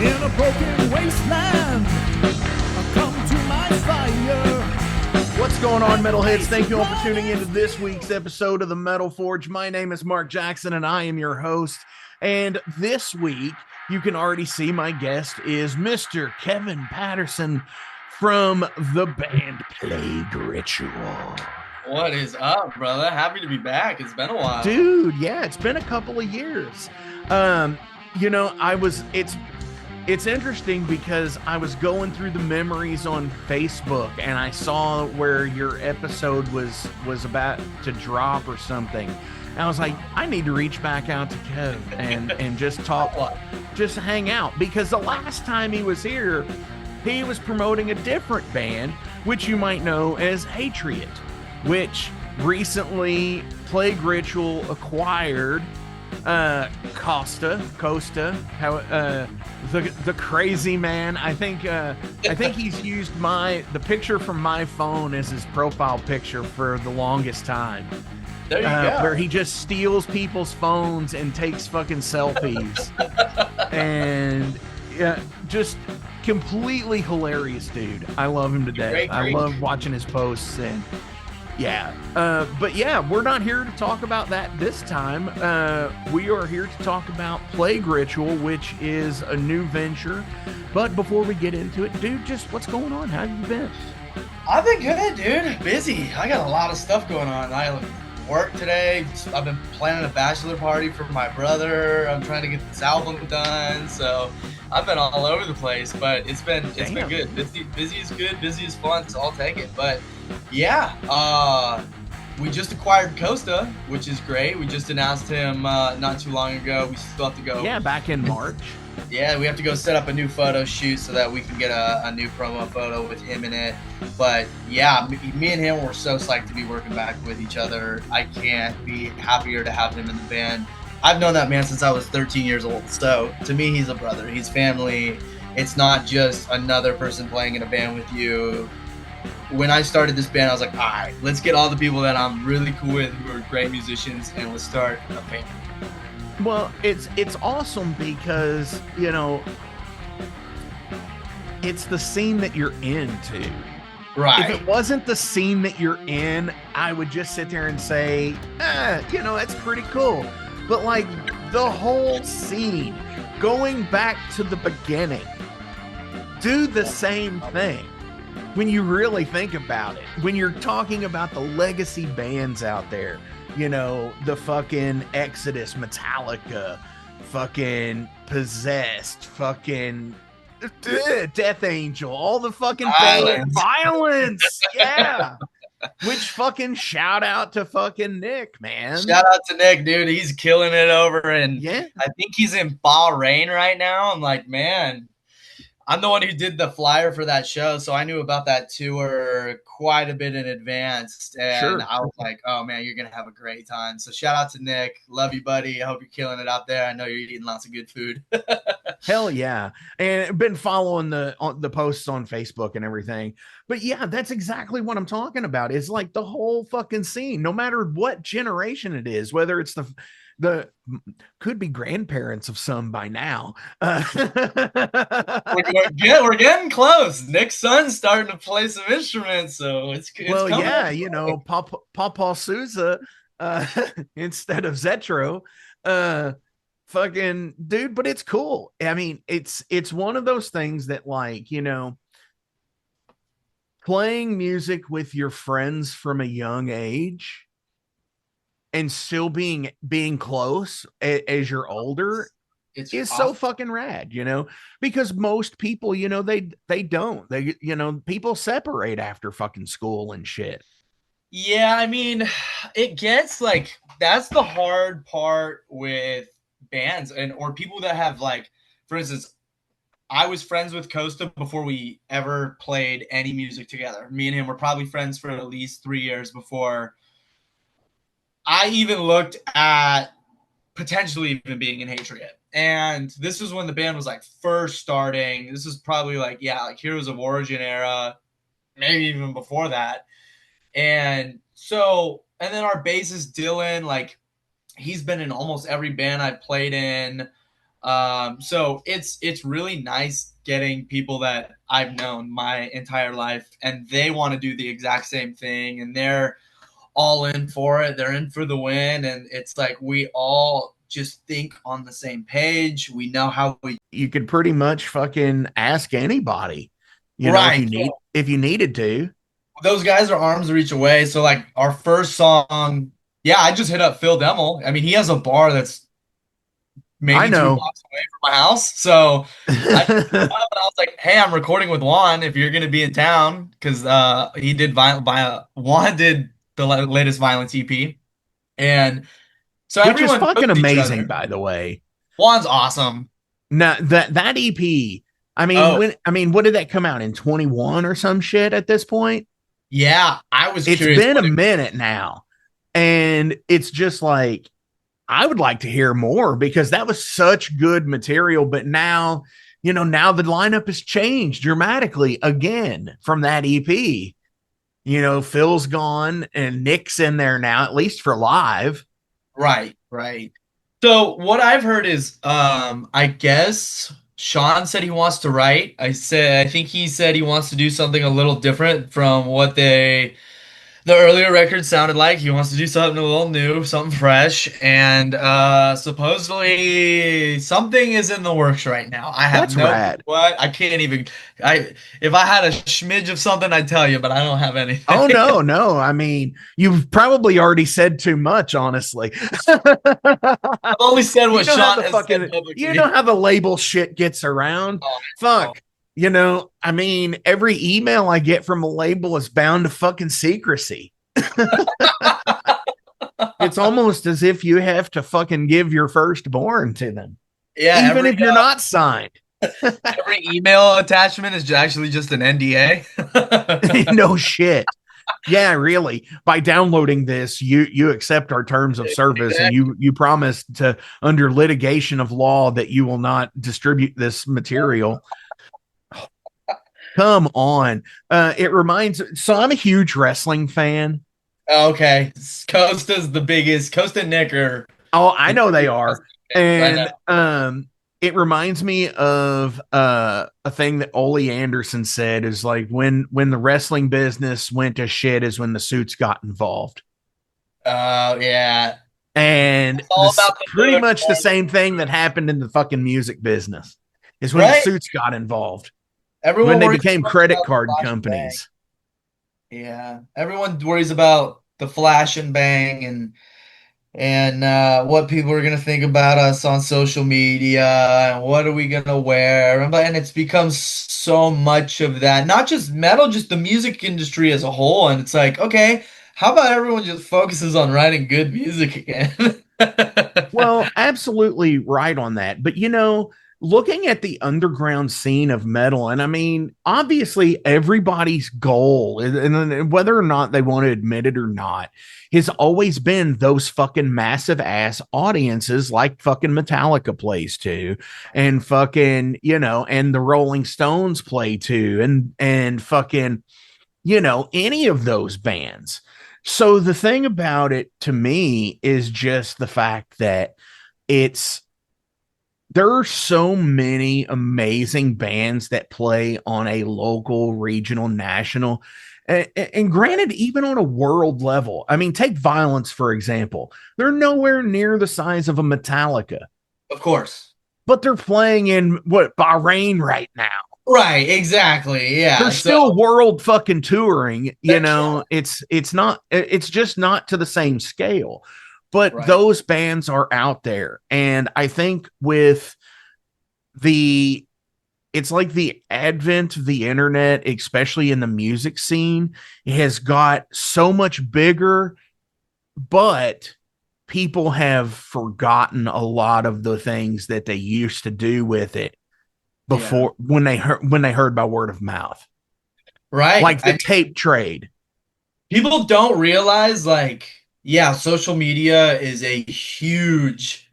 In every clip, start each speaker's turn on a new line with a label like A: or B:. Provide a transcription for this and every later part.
A: In a broken wasteland, come to my fire.
B: What's going on, metalheads? Thank you all for tuning into this week's episode of the Metal Forge. My name is Mark Jackson, and I am your host. And this week, you can already see my guest is Mr. Kevin Patterson from the band Plague Ritual.
C: What is up, brother? Happy to be back. It's been a while.
B: Dude, yeah, it's been a couple of years. It's interesting because I was going through the memories on Facebook and I saw where your episode was about to drop or something. And I was like, I need to reach back out to Kev and just talk, just hang out. Because the last time he was here, he was promoting a different band, which you might know as Hatred, which recently Plague Ritual acquired. Costa, the crazy man. I think he's used the picture from my phone as his profile picture for the longest time.
C: There you go.
B: Where he just steals people's phones and takes fucking selfies, and just completely hilarious dude. I love him to death.
C: Great.
B: I love watching his posts and. Yeah, but yeah, we're not here to talk about that this time. We are here to talk about Plague Ritual, which is a new venture. But before we get into it, dude, just what's going on? How have you been?
C: I've been good, dude. Busy. I got a lot of stuff going on. I work today. I've been planning a bachelor party for my brother. I'm trying to get this album done. So I've been all over the place, but it's been good. Busy is good. Busy is fun. So I'll take it. But yeah, we just acquired Costa, which is great. We just announced him not too long ago. We still have to go.
B: Yeah, back in March.
C: Yeah, we have to go set up a new photo shoot so that we can get a new promo photo with him in it. But yeah, me and him were so psyched to be working back with each other. I can't be happier to have him in the band. I've known that man since I was 13 years old. So to me, he's a brother. He's family. It's not just another person playing in a band with you. When I started this band, I was like, all right, let's get all the people that I'm really cool with who are great musicians and let's start a band.
B: Well, it's awesome because, it's the scene that you're into.
C: Right.
B: If it wasn't the scene that you're in, I would just sit there and say, that's pretty cool. But like the whole scene, going back to the beginning, do the same thing. When you really think about it, when you're talking about the legacy bands out there, the fucking Exodus, Metallica, fucking Possessed, fucking Death Angel, all the fucking violence. Yeah. Which fucking shout out to fucking Nick, man.
C: Shout out to Nick, dude. He's killing it over and
B: yeah.
C: I think he's in Bahrain right now. I'm like, man, I'm the one who did the flyer for that show, so I knew about that tour quite a bit in advance. And
B: sure.
C: I was like, oh, man, you're going to have a great time. So shout out to Nick. Love you, buddy. I hope you're killing it out there. I know you're eating lots of good food.
B: Hell yeah. And been following the posts on Facebook and everything. But yeah, that's exactly what I'm talking about. It's like the whole fucking scene, no matter what generation it is, whether it's the could be grandparents of some by now.
C: We're getting close. Nick's son's starting to play some instruments, so it's
B: well,
C: coming.
B: Yeah, Papa Sousa instead of Zetro, fucking dude. But it's cool. I mean, it's one of those things that, like, playing music with your friends from a young age and still being close as you're older is awesome. So fucking rad, because most people, they don't, people separate after fucking school and shit.
C: Yeah. I mean, it gets like, that's the hard part with bands or people that have, like, for instance, I was friends with Costa before we ever played any music together. Me and him were probably friends for at least 3 years before I even looked at potentially even being in Hatred. And this was when the band was like first starting. This is probably like Heroes of Origin era, maybe even before that. And then our bassist Dylan, like, he's been in almost every band I played in. So it's really nice getting people that I've known my entire life, and they want to do the exact same thing, and they're all in for it. They're in for the win, and it's like we all just think on the same page. We know how we
B: You could pretty much fucking ask anybody,
C: right.
B: if you needed to.
C: Those guys are arms reach away. So like our first song, yeah, I just hit up Phil Demmel. I mean, he has a bar that's
B: I
C: maybe two
B: know.
C: blocks away from my house. So I was like, hey, I'm recording with Juan if you're gonna be in town, because he did Juan did the latest Violence EP, and so
B: Which is
C: everyone knows
B: fucking
C: each
B: amazing,
C: other.
B: by the way.
C: Juan's awesome.
B: Now that EP,
C: Oh
B: what did that come out in 21 or some shit at this point?
C: yeah, I was
B: It's
C: curious.
B: been a minute now. And it's just like I would like to hear more because that was such good material. But now, now the lineup has changed dramatically again from that EP. Phil's gone and Nick's in there now, at least for live.
C: Right, right. So what I've heard is, I guess Sean said he wants to write. I think he said he wants to do something a little different from what the earlier record sounded like. He wants to do something a little new, something fresh, and supposedly something is in the works right now. I have
B: That's
C: no clue
B: rad.
C: what. I can't even. I If I had a smidge of something, I'd tell you, but I don't have
B: Oh
C: anything.
B: no, no. I mean, you've probably already said too much, honestly.
C: I've only said what Sean has said
B: You
C: publicly.
B: know how the label shit gets around.
C: Oh, oh,
B: Fuck. I mean, every email I get from a label is bound to fucking secrecy. It's almost as if you have to fucking give your firstborn to them,
C: yeah,
B: even if you're not signed.
C: every email attachment is actually just an NDA.
B: No shit. Yeah, really. By downloading this, you accept our terms of service, and
C: Exactly.
B: you promise to, under litigation of law, that you will not distribute this material. Come on. It reminds. So I'm a huge wrestling fan.
C: Okay, Costa's the biggest. Costa and Nick are
B: Oh, I
C: the
B: know they
C: biggest
B: are.
C: fans I know.
B: And it reminds me of a thing that Ole Anderson said is like when the wrestling business went to shit is when the suits got involved.
C: Yeah,
B: And
C: it's all
B: this
C: about the
B: pretty
C: look,
B: much the
C: man.
B: same thing that happened in the fucking music business is when the
C: Right?
B: suits got involved, when
C: Everyone
B: they
C: worries
B: became
C: so much
B: credit
C: about the
B: card
C: flash and bang.
B: companies.
C: Yeah, everyone worries about the flash and bang and what people are gonna think about us on social media and what are we gonna wear, and it's become so much of that. Not just metal, just the music industry as a whole. And it's like, okay, how about everyone just focuses on writing good music again?
B: Well, absolutely right on that. But looking at the underground scene of metal, and I mean, obviously everybody's goal, and whether or not they want to admit it or not, has always been those fucking massive ass audiences like fucking Metallica plays to, and fucking, and the Rolling Stones play to, and fucking, any of those bands. So the thing about it to me is just the fact that it's there are so many amazing bands that play on a local, regional, national, and granted, even on a world level. I mean, take Violence, for example. They're nowhere near the size of a Metallica,
C: Of course.
B: but they're playing in what, Bahrain right now.
C: Right, exactly.
B: They're
C: Yeah. So
B: still world fucking touring.
C: heck yeah.
B: It's just not to the same scale. But
C: Right.
B: those bands are out there. And I think with the it's like the advent of the internet, especially in the music scene, has got so much bigger, but people have forgotten a lot of the things that they used to do with it
C: Yeah.
B: before, when they heard by word of mouth,
C: Right.
B: like the tape trade.
C: People don't realize, like, yeah, social media is a huge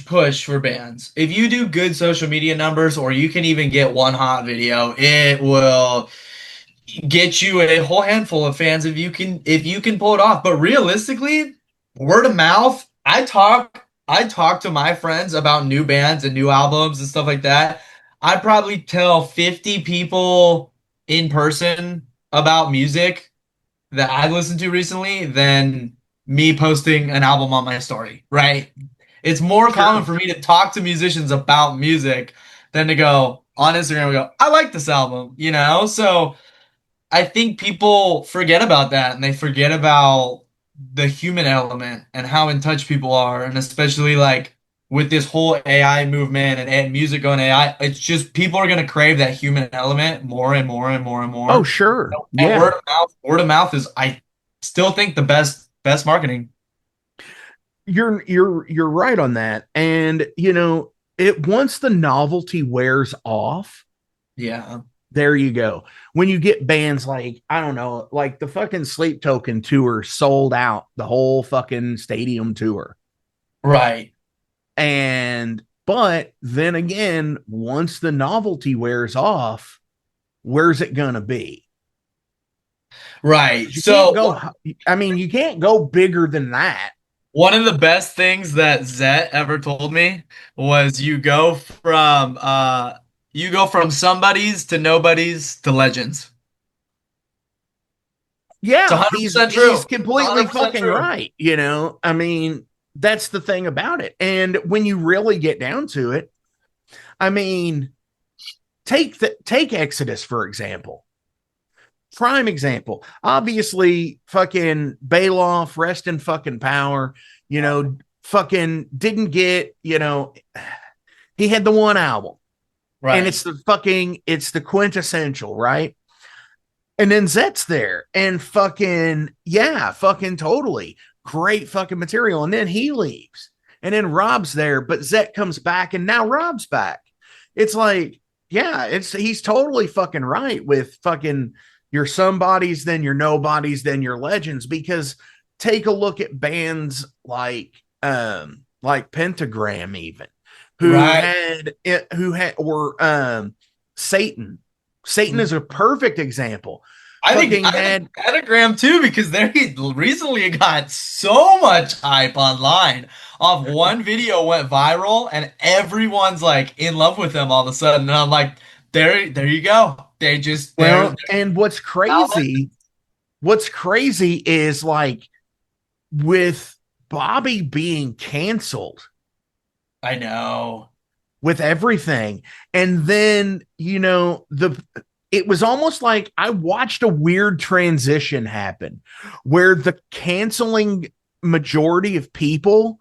C: push for bands. If you do good social media numbers, or you can even get one hot video, it will get you a whole handful of fans if you can pull it off. But realistically, word of mouth, I talk I talk to my friends about new bands and new albums and stuff like that. I'd probably tell 50 people in person about music that I've listened to recently than me posting an album on my story, right? It's more common
B: Sure.
C: for me to talk to musicians about music than to go on Instagram and go, I like this album, you know? So I think people forget about that and they forget about the human element and how in touch people are. And especially like with this whole AI movement and music going AI, it's just people are going to crave that human element more and more and more and
B: Oh,
C: more.
B: sure.
C: And
B: Yeah.
C: word of mouth is, I still think, the best marketing.
B: You're right on that. And you know, it once the novelty wears off,
C: Yeah.
B: there you go. When you get bands like, I don't know, like the fucking Sleep Token tour sold out the whole fucking stadium tour.
C: Right.
B: And but then again, once the novelty wears off, where's it gonna be?
C: Right.
B: You can't
C: So
B: go, I mean, you can't go bigger than that.
C: one of the best things that Zet ever told me was you go from somebodies to nobodies to legends. It's
B: Yeah,
C: 100% true.
B: he's
C: It's
B: completely
C: 100%
B: fucking
C: true.
B: right. You know, I mean, that's the thing about it. And when you really get down to it, I mean, take Exodus for example. Prime example. Obviously, fucking Bailoff, rest in fucking power. You know, fucking didn't get. You know, he had the one album, and
C: Right.
B: it's the quintessential, right? And then Zet's there and fucking, yeah, fucking totally great fucking material. And then he leaves. And then Rob's there, but Zet comes back and now Rob's back. It's like, yeah, he's totally fucking right with fucking your somebodies, then your nobodies, then your legends. Because take a look at bands like Pentagram even,
C: Right.
B: who had or Satan. Satan is a perfect example. Fucking
C: I think
B: had,
C: Pentagram too, because they recently got so much hype online off one video went viral and everyone's like in love with them all of a sudden. And I'm like, there you go. They're
B: well, and what's crazy is like with Bobby being canceled
C: I know.
B: with everything. And then, you know, it was almost like I watched a weird transition happen where the canceling majority of people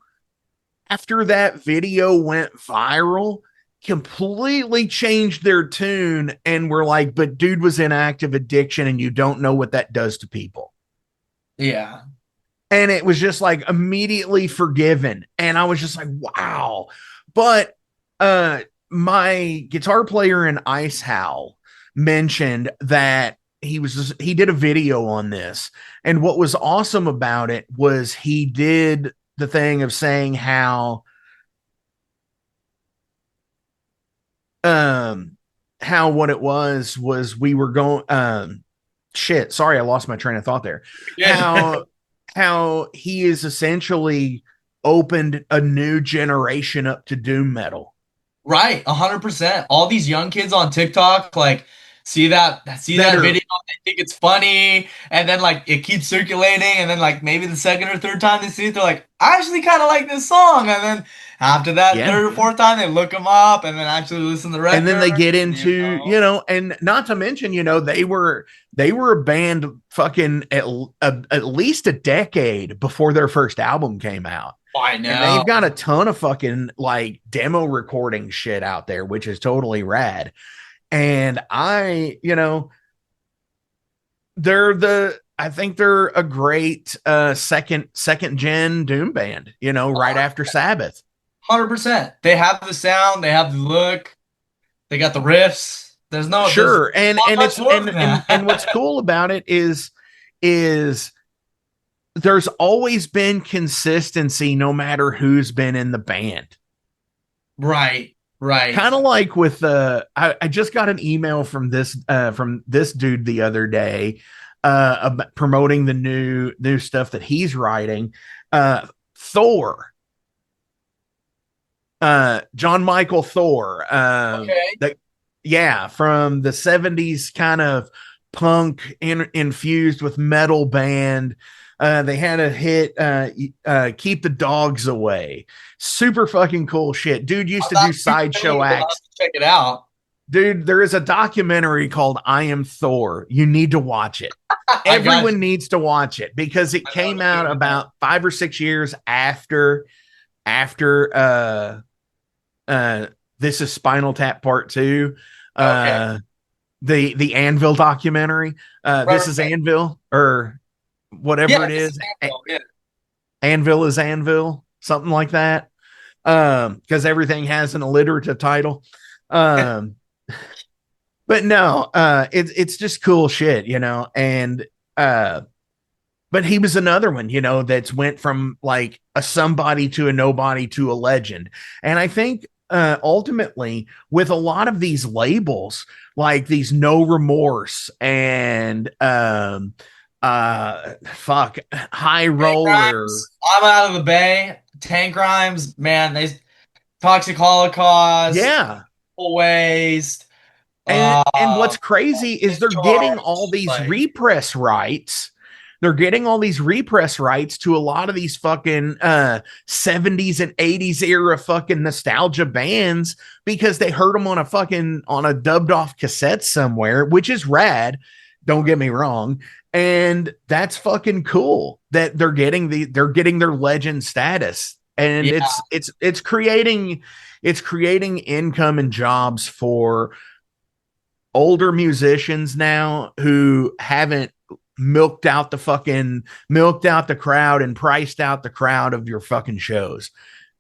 B: after that video went viral completely changed their tune and were like, but dude was in active addiction and you don't know what that does to people.
C: Yeah.
B: And it was just like immediately forgiven. And I was just like, wow. But my guitar player in Ice Howl mentioned that he did a video on this. And what was awesome about it was he did the thing of saying um how what it was we were going shit, sorry, I lost my train of thought there.
C: Yeah.
B: How he is essentially opened a new generation up to doom metal.
C: Right, 100%. All these young kids on TikTok like see
B: That
C: that
B: are
C: video, they think it's funny, and then like it keeps circulating, and then like maybe the second or third time they see it, they're like, I actually kind of like this song, and then after that
B: yeah.
C: third or fourth time they look them up and then actually listen to the
B: And then
C: record.
B: they get
C: You
B: into,
C: know,
B: you know, and not to mention, you know, they were a band fucking at least a decade before their first album came out.
C: I
B: And they've
C: know.
B: got a ton of fucking like demo recording shit out there, which is totally rad. And you know, I think they're a great second gen doom band, you know, right after Sabbath.
C: 100%. They have the sound, they have the look, they got the riffs. There's
B: Sure.
C: not
B: And
C: much
B: it's
C: more than
B: and what's
C: that.
B: cool about it is there's always been consistency no matter who's been in the band.
C: Right, right.
B: Kind of like with I just got an email from this dude the other day about promoting the new stuff that he's writing. Thor. John Michael Thor.
C: Okay.
B: Yeah, from the 70s, kind of punk infused with metal band. They had a hit, Keep the Dogs Away. Super fucking cool shit. Dude used
C: I'm
B: to
C: not
B: do sideshow
C: familiar, but I'll have
B: acts.
C: to check it out.
B: Dude, there is a documentary called I Am Thor. You need to watch it.
C: I got
B: Everyone needs to watch it because it
C: I know
B: came
C: what I'm
B: out
C: doing now.
B: about 5 or 6 years after uh This Is Spinal Tap Part 2.
C: Okay.
B: The Anvil documentary.
C: Right,
B: This is
C: right.
B: Anvil, or whatever
C: Yeah,
B: it
C: this is
B: is.
C: Anvil. Yeah.
B: Anvil is Anvil, something like that. Because everything has an alliterative title. Um, but no, it's just cool shit, and uh but he was another one, that's went from like a somebody to a nobody to a legend. And I think ultimately with a lot of these labels, like these No Remorse and fuck, High
C: Tank
B: Roller.
C: Rhymes. I'm out of the bay. Tank Rhymes, man, they Toxic Holocaust,
B: Yeah.
C: Full Waste,
B: And what's crazy is they're getting all
C: Discharge.
B: these
C: Like,
B: repress rights. They're getting all these repress rights to a lot of these fucking 70s and 80s era fucking nostalgia bands because they heard them on a dubbed off cassette somewhere, which is rad. Don't get me wrong. And that's fucking cool that they're getting their legend status. And
C: yeah,
B: it's creating income and jobs for older musicians now who haven't milked out the crowd and priced out the crowd of your fucking shows.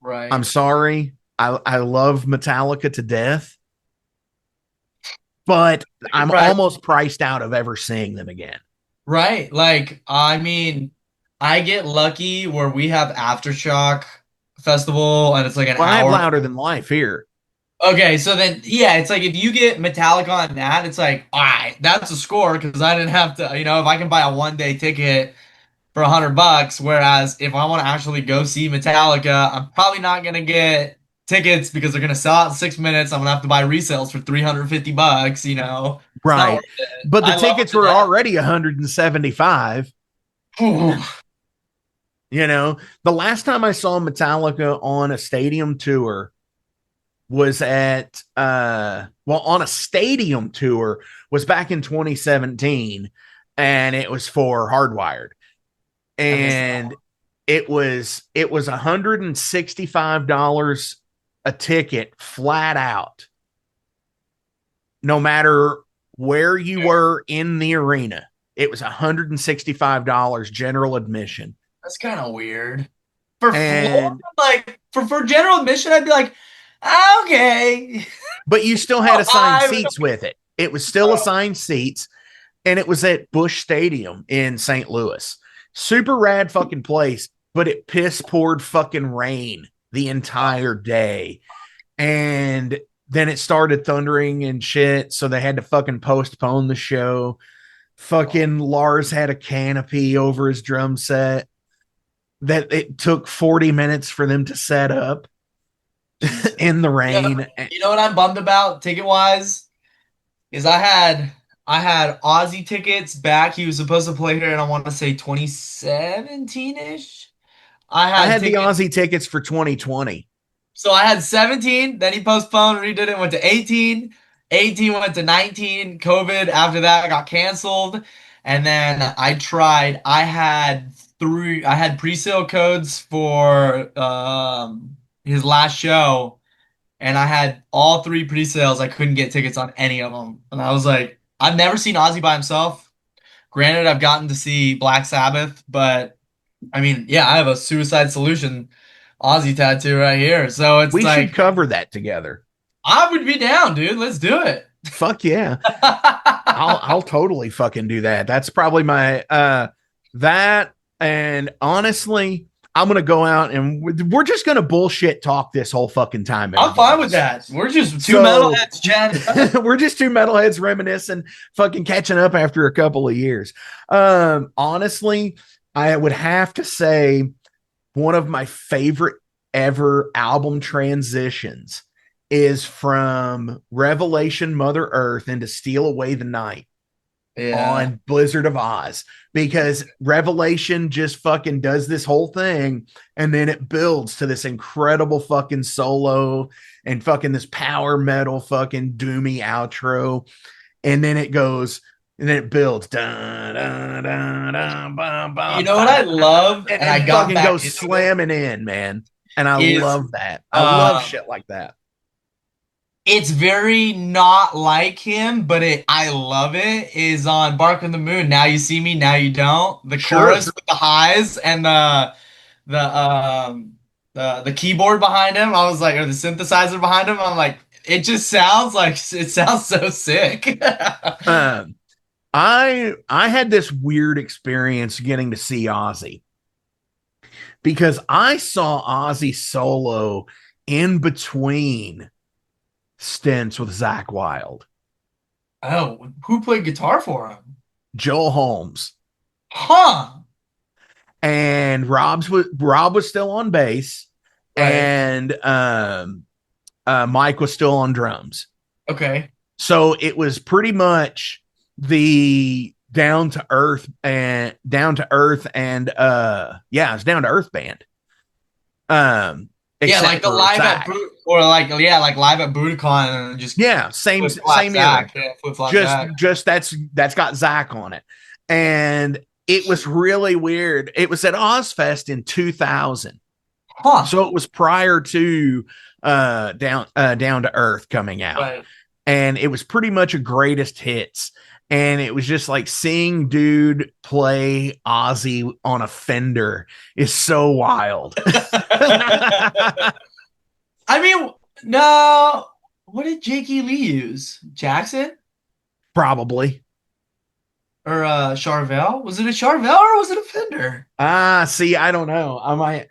B: I'm
C: right.
B: sorry. I love Metallica to death, but I'm
C: Right.
B: almost priced out of ever seeing them again.
C: Right. Like, I mean, I get lucky where we have Aftershock Festival and it's like an
B: Well, I have
C: hour.
B: Louder Than Life here.
C: Okay, so then yeah, it's like if you get Metallica on that, it's like, all right, that's a score because I didn't have to, if I can buy a 1 day ticket for $100, whereas if I want to actually go see Metallica, I'm probably not gonna get tickets because they're gonna sell out in 6 minutes. I'm gonna have to buy resales for $350. It's not worth
B: Right.
C: it.
B: But the
C: I love them
B: tickets
C: to
B: were
C: death.
B: already 175. The last time I saw Metallica on a stadium tour was on a stadium tour was back in 2017, and it was for Hardwired,
C: I missed that
B: and
C: one.
B: it was $165 a ticket flat out, no matter where you were in the arena. It was $165 general admission.
C: That's kind of weird. For floor,
B: And
C: like for general admission, I'd be like, ah, okay.
B: but you still had
C: Oh,
B: assigned seats with it. It was still assigned seats, and it was at Busch Stadium in St. Louis. Super rad fucking place, but it piss poured fucking rain the entire day. And then it started thundering and shit, so they had to fucking postpone the show. Fucking Lars had a canopy over his drum set that it took 40 minutes for them to set up
C: Jesus.
B: in the
C: You know,
B: rain.
C: you know what I'm bummed about ticket wise is I had Ozzy tickets back. He was supposed to play here, and I want to say 2017-ish. I
B: I
C: had
B: had the
C: tickets.
B: Aussie tickets for 2020.
C: So I had 17, then he postponed, redid it, went to 18. 18 went to 19. COVID after that got canceled. And then I had pre-sale codes for his last show, and I had all three pre-sales. I couldn't get tickets on any of them. And I was like, I've never seen Ozzy by himself. Granted, I've gotten to see Black Sabbath, but I mean, yeah, I have a Suicide Solution Ozzy tattoo right here. So it's
B: We should
C: like
B: cover that together.
C: I would be down, dude. Let's do it.
B: Fuck yeah. I'll totally fucking do that. That's probably my that, and honestly, I'm gonna go out and we're just gonna bullshit talk this whole fucking time,
C: I'm fine with
B: everybody.
C: that. We're just two
B: So
C: metalheads chatting it up.
B: we're just two metalheads reminiscing, fucking catching up after a couple of years. Honestly, I would have to say one of my favorite ever album transitions is from Revelation Mother Earth into Steal Away the Night on Blizzard of Oz, because Revelation just fucking does this whole thing and then it builds to this incredible fucking solo and fucking this power metal fucking doomy outro, and then it goes and then it builds. Dun, dun, dun, dun, bum, bum,
C: You know what I love,
B: and
C: I got
B: fucking
C: back
B: goes
C: into
B: slamming in, man. And I love that. I love shit like that.
C: It's very not like him, but I love it. Is on Bark on the Moon. Now you see me, now you don't. The chorus with the highs and the keyboard behind him. I was like, or the synthesizer behind him. I'm like, it just sounds like it sounds so sick.
B: I had this weird experience getting to see Ozzy, because I saw Ozzy solo in between stints with Zakk Wylde.
C: Oh, who played guitar for him?
B: Joel Holmes.
C: Huh.
B: And Rob was still on bass,
C: right.
B: And Mike was still on drums.
C: Okay.
B: So it was pretty much the down to earth and it's down to earth band.
C: Yeah, like the live
B: Zakk.
C: at Boot, or like live at Budokan, and just
B: same era. Just that's got Zakk on it, and it was really weird. It was at Ozfest in 2000, so it was prior to Down to Earth coming out,
C: right.
B: And it was pretty much a greatest hits. And it was just like seeing dude play Ozzy on a Fender is so wild.
C: I mean, no. What did Jakey Lee use? Jackson?
B: Probably.
C: Or Charvel? Was it a Charvel or was it a Fender?
B: See, I don't know. I might.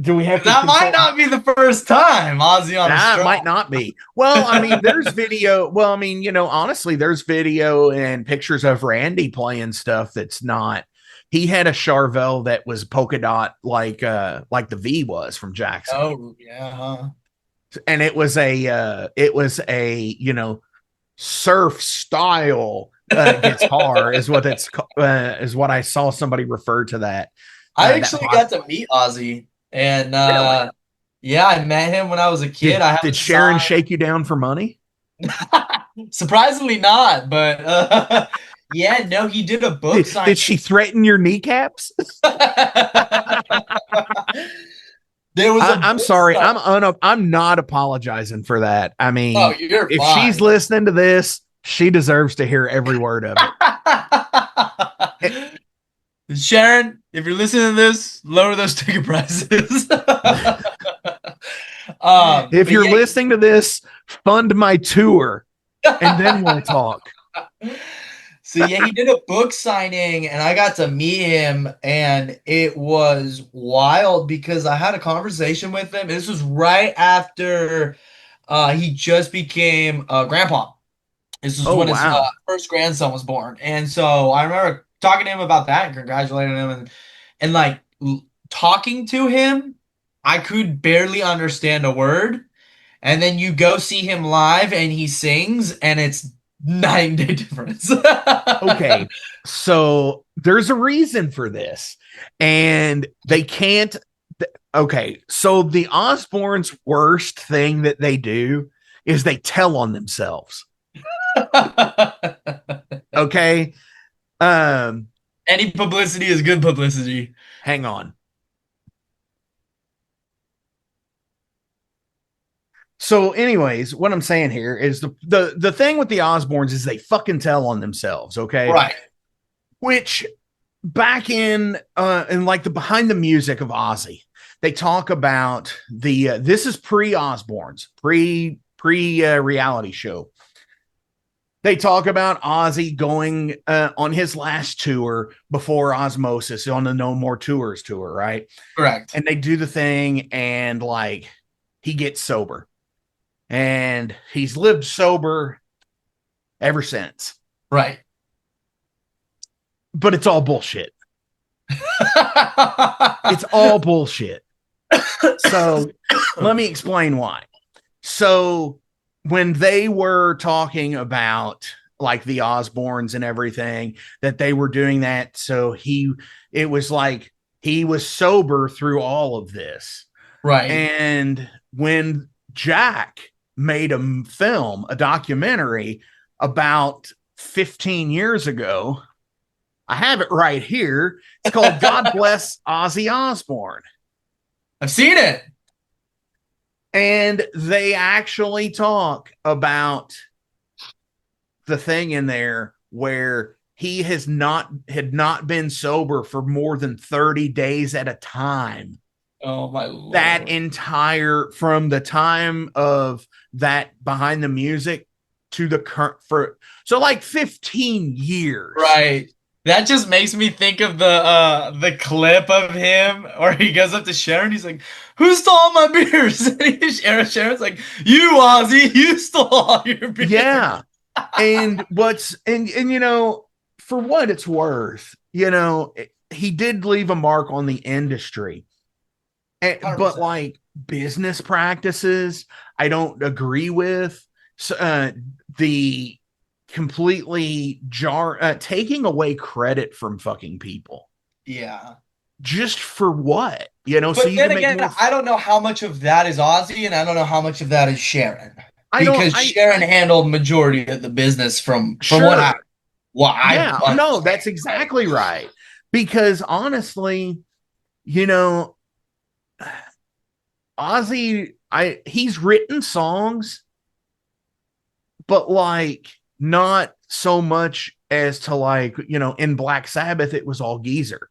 B: Do we have to?
C: That might not be the first time Ozzy on a
B: That might not be. Well, I mean, there's video. Well, I mean, honestly, there's video and pictures of Randy playing stuff that's not. He had a Charvel that was polka dot like the V was from Jackson.
C: Oh yeah, huh?
B: And it was a surf style guitar is what is what I saw somebody refer to that.
C: I actually got to meet Ozzy, and I met him when I was a kid.
B: Did Sharon shake you down for money?
C: Surprisingly not, but yeah, no, he did a book signing.
B: Did she threaten your kneecaps? I'm sorry. I'm not apologizing for that. I mean, if she's listening to this, she deserves to hear every word of it.
C: Sharon, if you're listening to this, lower those ticket prices.
B: If you're listening to this, fund my tour, and then we'll talk.
C: So yeah, he did a book signing, and I got to meet him, and it was wild because I had a conversation with him. This was right after he just became a grandpa. This is when his first grandson was born, and so I remember talking to him about that and congratulating him, and like talking to him, I could barely understand a word. And then you go see him live and he sings and it's night and day difference.
B: Okay. So there's a reason for this. And they can't. Okay. So the Osbournes' worst thing that they do is they tell on themselves. Okay.
C: Any publicity is good publicity.
B: Hang on. So, anyways, what I'm saying here is the thing with the Osbournes is they fucking tell on themselves, okay?
C: Right.
B: Which back in like the behind the music of Ozzy, they talk about this is pre-Osbournes, pre reality show. They talk about Ozzy going on his last tour before Osmosis on the No More Tours tour, right?
C: Correct.
B: And they do the thing and like he gets sober. And he's lived sober ever since.
C: Right.
B: But it's all bullshit. It's all bullshit. So let me explain why. So when they were talking about like the Osbournes and everything, that they were doing that, so it was like he was sober through all of this.
C: Right.
B: And when Jack made a documentary about 15 years ago, I have it right here. It's called God Bless Ozzy Osbourne.
C: I've seen it.
B: And they actually talk about the thing in there where he had not been sober for more than 30 days at a time.
C: Oh my Lord.
B: That entire from the time of that behind the music to the current so like 15 years.
C: Right. That just makes me think of the clip of him where he goes up to Sharon. He's like, "Who stole all my beers?" And Sharon's like, "You, Ozzy, you stole all your beers."
B: Yeah. And you know, for what it's worth, you know, he did leave a mark on the industry. But like business practices, I don't agree with. So, the completely taking away credit from fucking people.
C: Yeah.
B: Just for what? You know,
C: But
B: so you
C: then
B: can make
C: again,
B: more.
C: I don't know how much of that is Ozzy, and I don't know how much of that is Sharon,
B: I don't.
C: because Sharon handled majority of the business from what
B: Sure.
C: I
B: Yeah. No,
C: understand.
B: that's exactly right. Because honestly, you know, Ozzy, he's written songs, but like not so much as to like, you know, in Black Sabbath, it was all Geezer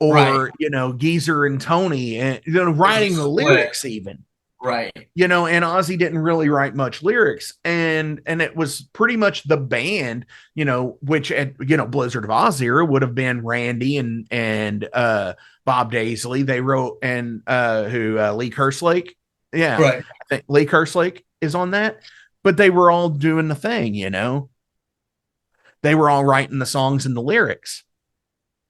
C: Right.
B: or, you know, Geezer and Tony and, you know,
C: There's a
B: writing the
C: split.
B: lyrics even,
C: Right.
B: you know, and Ozzy didn't really write much lyrics. And it was pretty much the band, you know, which at, you know, Blizzard of Oz era would have been Randy and Bob Daisley. They wrote and Lee Kerslake. Yeah.
C: Right.
B: I think Lee Kerslake is on that. But they were all doing the thing, you know. They were all writing the songs and the lyrics.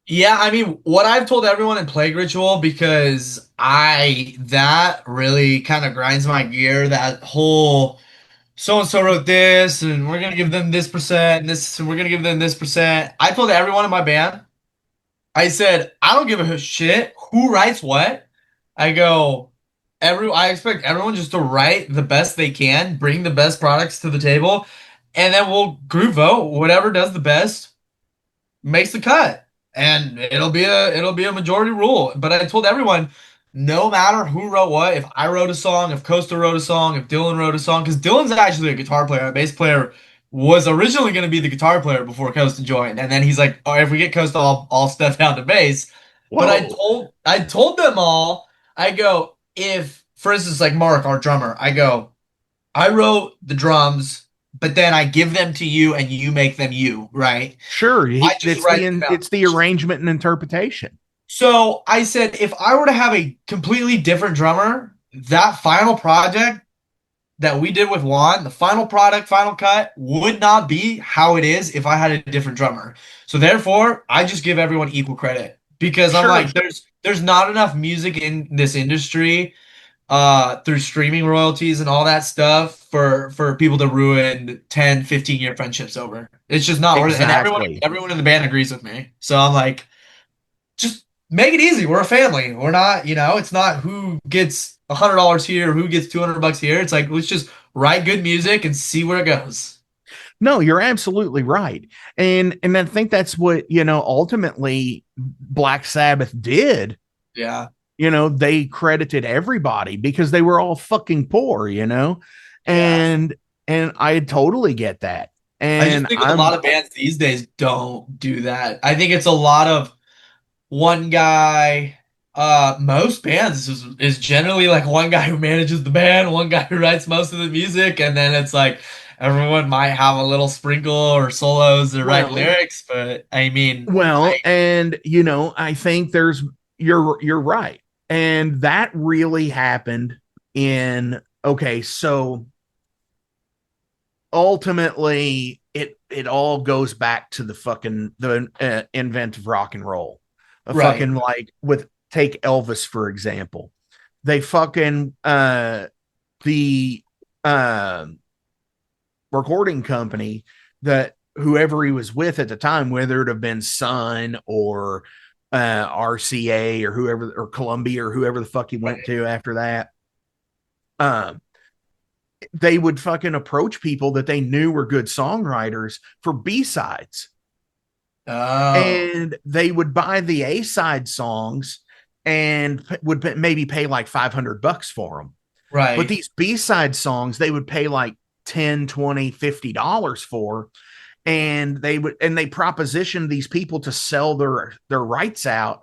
C: Yeah, I mean, what I've told everyone in Plague Ritual, because that really kind of grinds my gear, that whole so and so wrote this, and we're gonna give them this percent, and this, and we're gonna give them this percent. I told everyone in my band, I said, I don't give a shit who writes what. I go, I expect everyone just to write the best they can, bring the best products to the table, and then we'll group vote. Whatever does the best makes the cut, and it'll be a majority rule. But I told everyone, no matter who wrote what, if I wrote a song, if Costa wrote a song, if Dylan wrote a song, because Dylan's actually a guitar player, a bass player was originally going to be the guitar player before Costa joined, and then he's like, "Oh, if we get Costa, I'll step down to bass." But
B: Whoa.
C: I told them all, I go, if for instance like Mark, our drummer, I go, I wrote the drums, but then I give them to you and you make them you, right?
B: Sure.
C: I just write them out.
B: It's the arrangement and interpretation.
C: So I said, if I were to have a completely different drummer, that final project that we did with Juan, the final product, final cut, would not be how it is if I had a different drummer. So therefore, I just give everyone equal credit, because I'm
B: Sure.
C: like, there's not enough music in this industry through streaming royalties and all that stuff for people to ruin 10, 15-year friendships over. It's just not worth it. And
B: Exactly.
C: everyone in the band agrees with me. So I'm like, just make it easy. We're a family. We're not, it's not who gets $100 here, who gets $200 here. It's like, let's just write good music and see where it goes.
B: No, you're absolutely right. And I think that's what, you know, ultimately Black Sabbath did.
C: Yeah.
B: You know, they credited everybody because they were all fucking poor, you know.
C: Yeah.
B: And I totally get that.
C: I just
B: And
C: think a lot
B: I'm
C: of bands these days don't do that. I think it's a lot of one guy. Most bands is generally like one guy who manages the band, one guy who writes most of the music, and then it's like everyone might have a little sprinkle or solos or write
B: well,
C: lyrics, but I mean,
B: and you know, I think you're right. And that really happened in okay, so ultimately it all goes back to the invent of rock and roll. A
C: right,
B: fucking like with take Elvis for example. they fucking the uh recording company that whoever he was with at the time, whether it have been Sun or RCA or whoever, or Columbia or whoever the fuck he went to after that, um, they would fucking approach people that they knew were good songwriters for B-sides.
C: Oh,
B: And they would buy the A-side songs and would maybe pay like $500 for them. But
C: right.
B: these B-side songs, they would pay like 10, 20, $50 for, and they propositioned these people to sell their rights out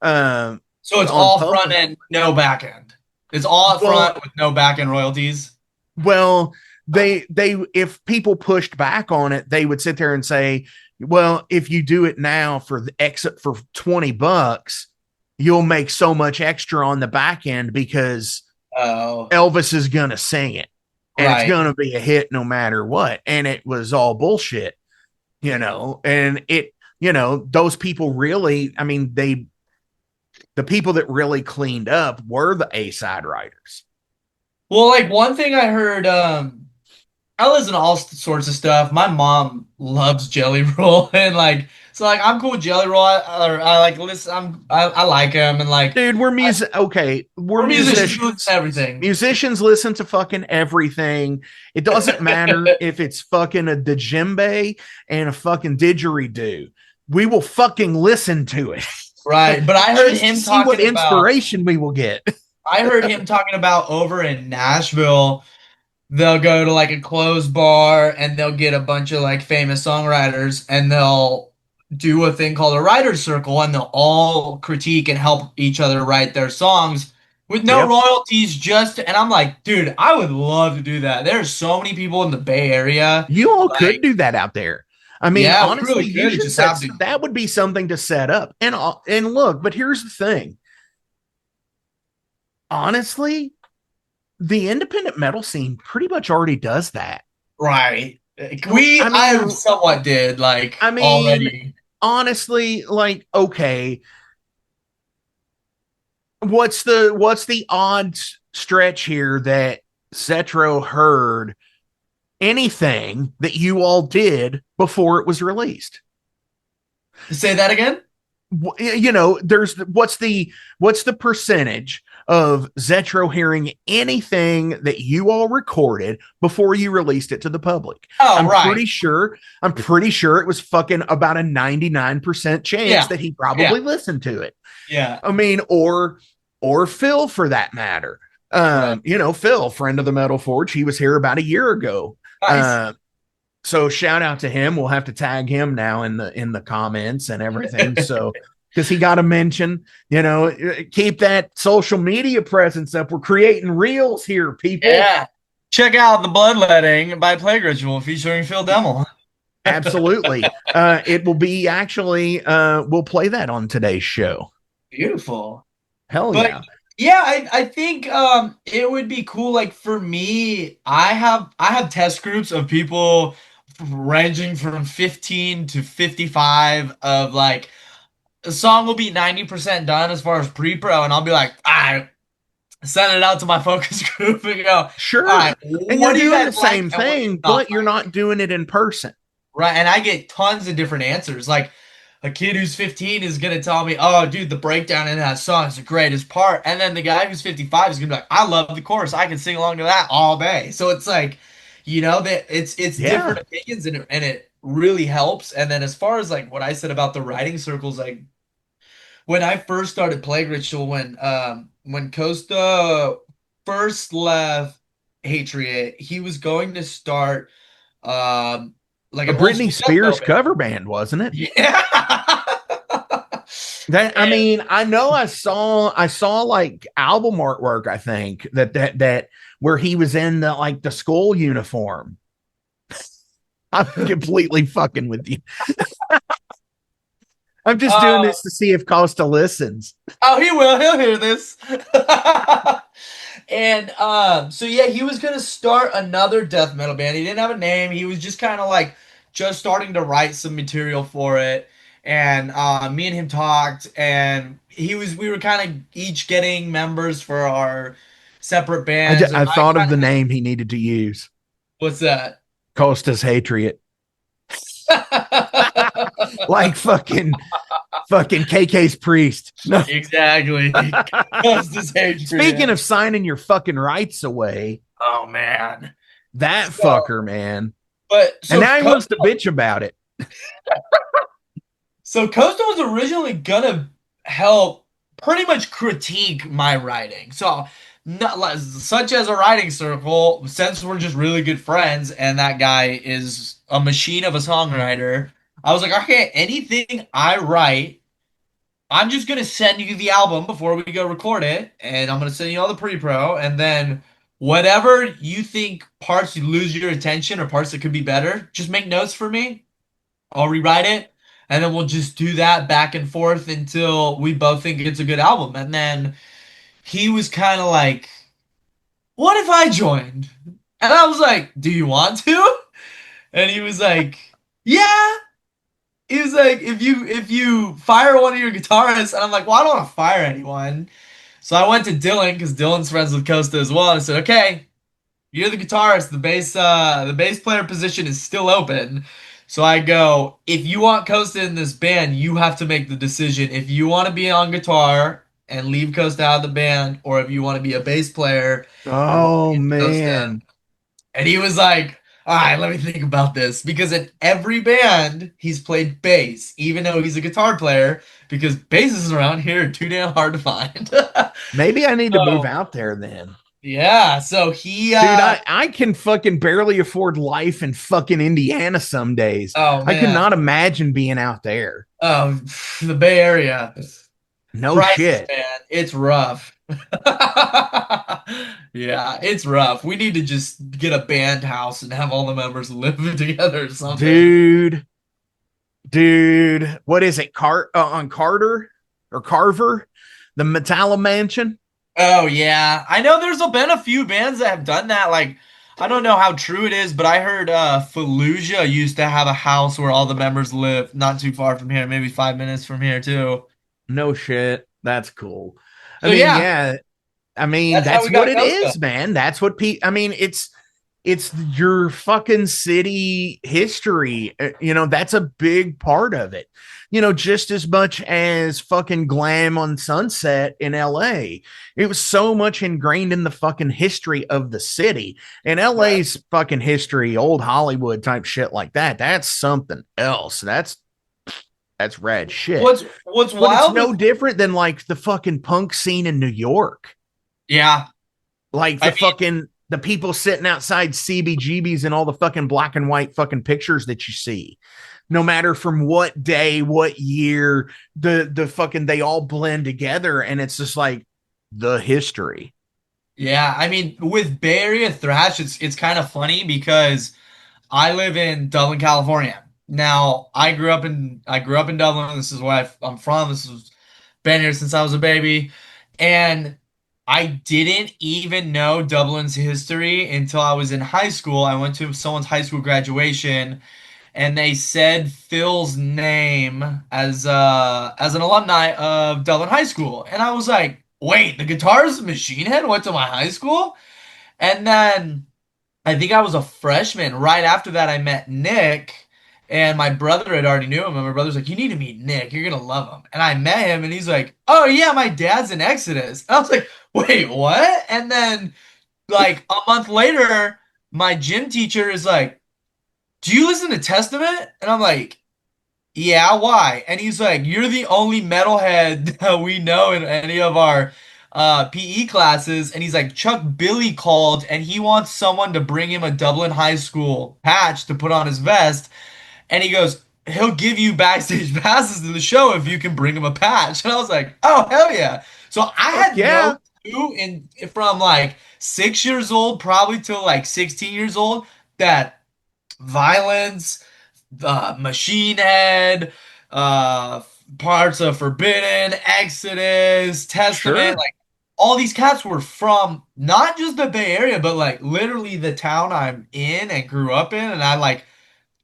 C: So it's
B: on
C: all front
B: public.
C: end, no back end. It's all up front
B: Well,
C: with no back end royalties.
B: well, they if people pushed back on it, they would sit there and say, well, if you do it now for the exit for $20, you'll make so much extra on the back end because
C: Oh,
B: Elvis is gonna sing it and it's
C: right.
B: gonna be a hit no matter what. And it was all bullshit, and those people really, I mean, the people that really cleaned up were the A-side writers.
C: Well, like one thing I heard, I listen to all sorts of stuff. My mom loves Jelly Roll, and like, so like I'm cool with Jelly Roll. I like listen. I like him, and like
B: Dude, we're
C: we're musicians, we listen to
B: musicians.
C: everything.
B: Musicians listen to fucking everything. It doesn't matter if it's fucking a djembe and a fucking didgeridoo. We will fucking listen to it
C: Right, but I heard
B: just to
C: him
B: see what
C: talking about.
B: inspiration we will get.
C: I heard him talking about over in Nashville. They'll go to like a closed bar and they'll get a bunch of like famous songwriters and they'll do a thing called a writer's circle and they'll all critique and help each other write their songs with no
B: Yep.
C: royalties. Just and I'm like, dude, I would love to do that. There's so many people in the Bay Area.
B: You all could
C: Like,
B: do that out there. I mean,
C: yeah, we
B: honestly,
C: really
B: you
C: could. It
B: should
C: just have
B: set
C: to.
B: that would be something to set up. And look, but here's the thing. Honestly, the independent metal scene pretty much already does that.
C: Right.
B: I
C: I
B: mean,
C: somewhat did like
B: I mean,
C: already.
B: honestly, like, okay, what's the odds stretch here that Zetro heard anything that you all did before it was released?
C: Say that again?
B: There's what's the percentage of Zetro hearing anything that you all recorded before you released it to the public?
C: Oh,
B: I'm
C: right.
B: pretty sure it was fucking about a 99% chance
C: Yeah.
B: that he
C: Yeah.
B: probably listened to it.
C: Yeah.
B: I mean, or Phil for that matter.
C: Right.
B: Phil, friend of the Metal Forge, he was here about a year ago.
C: Nice.
B: So shout out to him. We'll have to tag him now in the comments and everything. So because he got a mention, keep that social media presence up. We're creating reels here, people.
C: Yeah. Check out The Bloodletting by Plague Ritual featuring Phil Demmel.
B: Absolutely. It will be actually we'll play that on today's show.
C: Beautiful.
B: Hell
C: But
B: yeah.
C: yeah, I think it would be cool. Like for me, I have test groups of people ranging from 15 to 55 of like the song will be 90% done as far as pre-pro, and I'll be like, all right, send it out to my focus group and go, all right,
B: Sure. And
C: what
B: you're
C: do you
B: doing
C: guys
B: the
C: like
B: same
C: and what do you
B: thing,
C: not
B: but you're
C: like?
B: not doing it in person.
C: Right. And I get tons of different answers. Like a kid who's 15 is gonna tell me, oh dude, the breakdown in that song is the greatest part. And then the guy who's 55 is gonna be like, I love the chorus. I can sing along to that all day. So it's like, that it's different
B: Yeah.
C: opinions and it really helps. And then as far as like what I said about the writing circles, like when I first started Plague Ritual, when Costa first left Hatred, he was going to start um like
B: A
C: an old
B: Britney
C: school death metal
B: Spears
C: band.
B: cover band, wasn't it?
C: Yeah.
B: That I
C: And
B: mean, I know I saw like album artwork, I think, that where he was in the school uniform. I'm completely fucking with you. I'm just doing
C: uh
B: this to see if Costa listens.
C: oh, he will. He'll hear this. And so yeah, he was gonna start another death metal band. He didn't have a name. He was just kind of like just starting to write some material for it. and me and him talked, and we were kind of each getting members for our separate bands, and
B: I
C: I
B: thought of
C: kind
B: the
C: of
B: name he needed to use.
C: what's that?
B: Costas Hatriot. Like fucking KK's priest. No.
C: Exactly. Justice
B: Speaking
C: Adrian.
B: of signing your fucking rights away,
C: Oh man.
B: that
C: So,
B: fucker, man.
C: but
B: And
C: so
B: now he wants to bitch about it.
C: Costa was originally gonna help pretty much critique my writing. So, not such as a writing circle, since we're just really good friends and that guy is a machine of a songwriter, I was like, okay, anything I write, I'm just gonna send you the album before we go record it, and I'm gonna send you all the pre-pro, and then whatever you think parts you lose your attention or parts that could be better, just make notes for me. I'll rewrite it, and then we'll just do that back and forth until we both think it's a good album. And then he was kind of like, "What if I joined?" And I was like, "Do you want to?" And he was like, "Yeah." He was like, "If you fire one of your guitarists," and I'm like, "Well, I don't want to fire anyone." So I went to Dylan because Dylan's friends with Costa as well, and I said, "Okay, you're the guitarist. The bass player position is still open." So I go, if you want Costa in this band, you have to make the decision if you want to be on guitar and leave Costa out of the band, or if you want to be a bass player and want
B: Oh
C: to get Costa in.
B: man.
C: And he was like, all right, let me think about this. Because in every band, he's played bass, even though he's a guitar player, because basses around here are too damn hard to find.
B: Maybe I need to move
C: So,
B: out there then.
C: yeah, so he
B: Dude, I can fucking barely afford life in fucking Indiana some days.
C: oh
B: I could
C: man.
B: not imagine being out there.
C: The Bay Area.
B: No
C: Prices,
B: shit.
C: man. It's rough. Yeah, it's rough. We need to just get a band house and have all the members live together or something.
B: Dude, dude, what is it? On Carter or Carver? The Metallo Mansion?
C: Oh yeah. I know there's been a few bands that have done that. Like, I don't know how true it is, but I heard Fallujah used to have a house where all the members live, not too far from here, maybe 5 minutes from here too.
B: No shit. That's cool. I
C: So
B: mean,
C: yeah,
B: yeah, I mean,
C: that's how
B: that's
C: we
B: what
C: got
B: it
C: Costa.
B: is, man. That's what I mean, it's your fucking city history. That's a big part of it. Just as much as fucking glam on Sunset in LA. It was so much ingrained in the fucking history of the city. And
C: Right.
B: LA's fucking history, old Hollywood type shit like that. That's something else. That's rad shit.
C: What's
B: But it's
C: wild
B: no
C: with
B: different than like the fucking punk scene in New York.
C: yeah.
B: Like
C: I
B: the people sitting outside CBGBs and all the fucking black and white fucking pictures that you see. No matter from what day, what year, the fucking they all blend together and it's just like the history.
C: Yeah, I mean, with Bay Area thrash, it's kind of funny because I live in Dublin, California. Now, I grew up in Dublin. This is where I'm from. This has been here since I was a baby, and I didn't even know Dublin's history until I was in high school. I went to someone's high school graduation, and they said Phil's name as an alumni of Dublin High School, and I was like, wait, the guitarist Machine Head went to my high school, and then. I think I was a freshman. Right after that, I met Nick, and my brother had already knew him. And my brother's like, "You need to meet Nick. You're gonna love him." And I met him, and he's like, "Oh yeah, my dad's in Exodus." And I was like, "Wait, what?" And then like a month later, my gym teacher is like, "Do you listen to Testament?" And I'm like, yeah, why? And he's like, you're the only metalhead that we know in any of our PE classes. And he's like, Chuck Billy called and he wants someone to bring him a Dublin High School patch to put on his vest. And he goes, he'll give you backstage passes to the show if you can bring him a patch. And I was like, oh, hell yeah. So I
B: Fuck
C: had no
B: yeah.
C: clue from like 6 years old, probably till like 16 years old, that violence Machine Head, parts of Forbidden, Exodus, Testament,
B: Sure.
C: like all these cats were from not just the Bay Area, but like literally the town I'm in and grew up in, and I like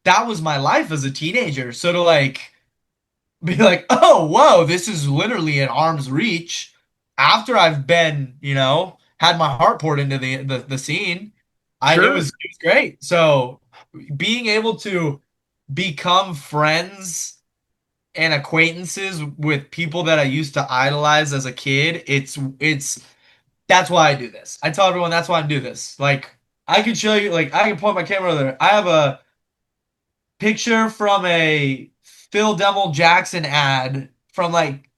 C: that was my life as a teenager. So to like be like, oh, whoa, this is literally at arm's reach after I've been, had my heart poured into the scene. It was
B: Sure.
C: great. So being able to become friends and acquaintances with people that I used to idolize as a kid, it's that's why I do this. I tell everyone that's why I do this. Like I can show you, like I can point my camera there. I have a picture from a Phil Demel Jackson ad from like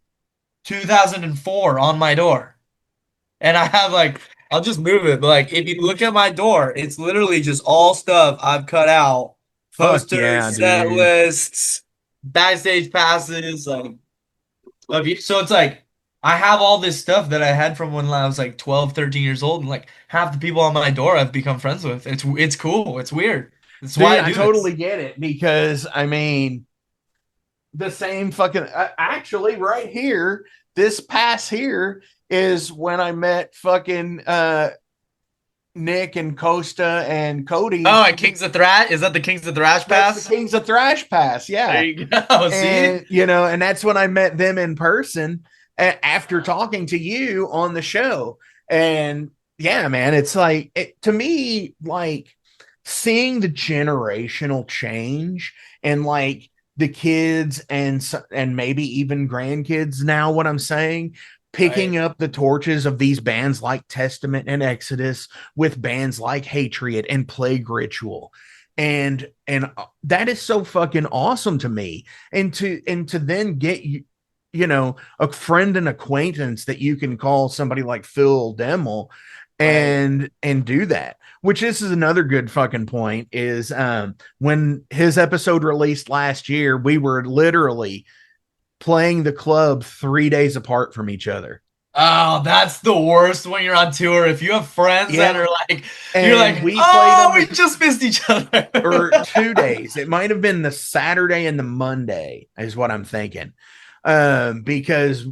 C: 2004 on my door. And I have like, I'll just move it. But like, if you look at my door, it's literally just all stuff I've cut out,
B: Fuck yeah,
C: posters, set
B: dude.
C: lists, backstage passes, like of you. So it's like, I have all this stuff that I had from when I was like 12, 13 years old. And like half the people on my door I've become friends with. It's cool. It's weird. That's why
B: Dude,
C: I
B: I
C: do this.
B: totally get it because I mean, the same fucking actually right here, this pass here is when I met fucking Nick and Costa and
C: Oh,
B: Cody.
C: and Kings of Thrash? Is that the Kings of Thrash
B: That's the
C: pass?
B: Kings of Thrash pass,
C: There
B: yeah.
C: you go. See?
B: And and that's when I met them in person after talking to you on the show. And yeah, man, it's like to me, like seeing the generational change and like the kids and maybe even grandkids now, what I'm saying, picking
C: Right.
B: up the torches of these bands like Testament and Exodus with bands like Hatred and Plague Ritual. And that is so fucking awesome to me. And to then get a friend and acquaintance that you can call somebody like Phil Demel
C: Right.
B: and do that. Which this is another good fucking point is when his episode released last year, we were literally playing the club 3 days apart from each other.
C: Oh, that's the worst when you're on tour. If you have friends that
B: Yeah.
C: are like, you're
B: And
C: like,
B: we played
C: oh,
B: on
C: we
B: the
C: just missed each other.
B: or 2 days. It might have been the Saturday and the Monday, is what I'm thinking. Because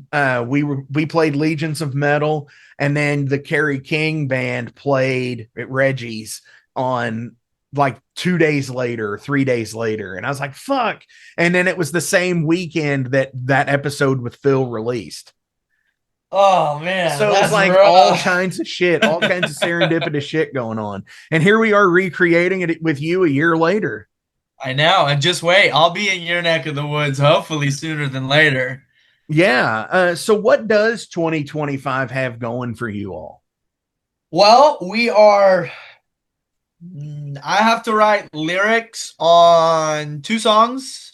B: we played Legions of Metal, and then the Kerry King band played at Reggie's on like 2 days later, 3 days later, and I was like, "Fuck!" And then it was the same weekend that episode with Phil released.
C: Oh man,
B: So it was
C: that's
B: like all
C: rough.
B: kinds of shit, all kinds of serendipitous shit going on. And here we are recreating it with you a year later.
C: I know. And just wait, I'll be in your neck of the woods hopefully sooner than later.
B: Yeah. So what does 2025 have going for you all?
C: Well, I have to write lyrics on 2 songs,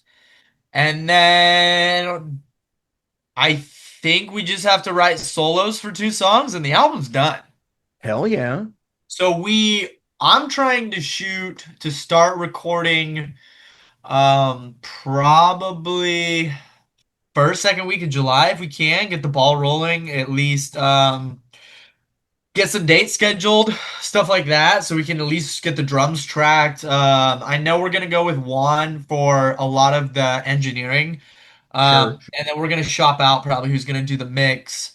C: and then I think we just have to write solos for 2 songs, and the album's done.
B: Hell yeah.
C: So I'm trying to shoot to start recording, probably first, second week of July if we can get the ball rolling, at least, get some dates scheduled, stuff like that, so we can at least get the drums tracked. I know we're gonna go with Juan for a lot of the engineering,
B: Sure.
C: and then we're gonna shop out probably who's gonna do the mix.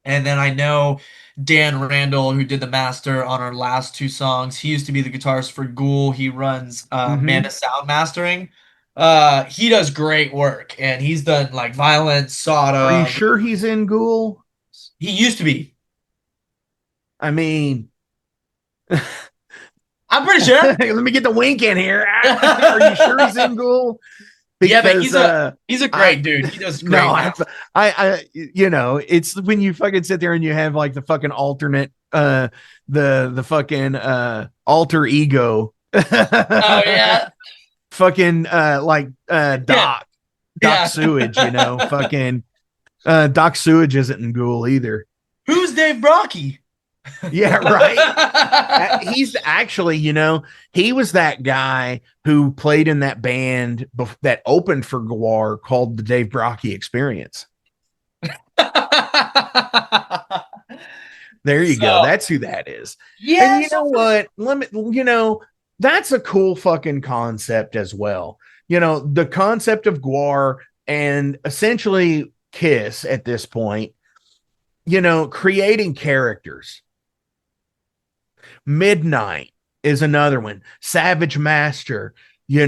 C: And then I know Dan Randall, who did the master on our last 2 songs. He used to be the guitarist for Ghoul. He runs
B: Mm-hmm.
C: Mana Sound Mastering. He does great work, and he's done like Violence,
B: Are you
C: Sodom.
B: sure he's in Ghoul?
C: He used to be.
B: I mean,
C: I'm pretty sure.
B: let me get the wink in here. Are you sure he's in Ghoul?
C: Yeah, but
B: Because
C: he's a
B: I
C: great dude. He does
B: no,
C: great now.
B: it's when you fucking sit there and you have like the fucking alternate the fucking alter ego
C: Oh yeah,
B: fucking like
C: yeah,
B: Doc
C: yeah.
B: Sewage, fucking Doc Sewage isn't in Ghoul either.
C: Who's Dave Brocky?
B: Yeah, right. He's actually, he was that guy who played in that band that opened for Gwar called the Dave Brocky Experience. There you go.
C: So
B: That's who that is. And
C: yeah,
B: you know what? That's a cool fucking concept as well. The concept of Gwar and essentially Kiss at this point, creating characters. Midnight is another one. Savage Master,
C: I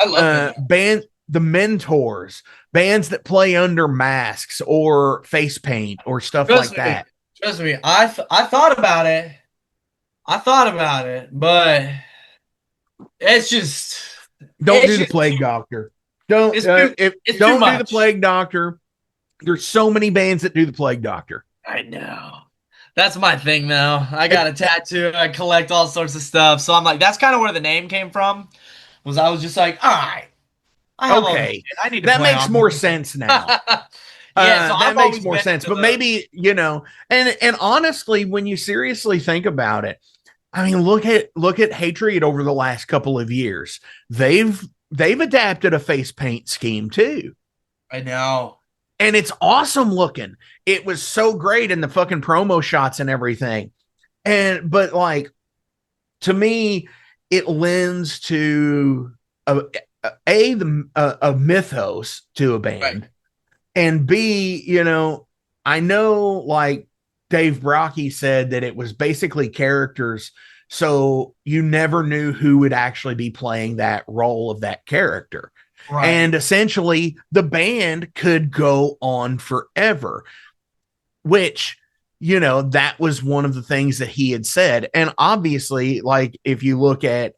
C: love Midnight.
B: the mentors, bands that play under masks or face paint or stuff like that.
C: Trust me. I thought about it. But it's just
B: Don't do the plague doctor. Don't
C: it's too, it's too
B: don't do
C: much.
B: the plague doctor. There's so many bands that do the plague doctor.
C: I know. That's my thing, though. I got a tattoo. I collect all sorts of stuff. So I'm like, that's kind of where the name came from. I was just like, all right, I have all this shit. I need to
B: that
C: play
B: makes
C: on
B: more
C: this.
B: sense now.
C: Yeah, so
B: that makes more sense. But maybe, you know, and honestly, when you seriously think about it, I mean, look at Hatred over the last couple of years. They've adapted a face paint scheme too.
C: I know.
B: And it's awesome looking. It was so great in the fucking promo shots and everything. But like, to me, it lends to a mythos to a band,
C: Right.
B: and B, you know, I know like Dave Brocky said that it was basically characters, so you never knew who would actually be playing that role of that character.
C: Right.
B: And essentially, the band could go on forever, which, you know, that was one of the things that he had said. And obviously, like, if you look at,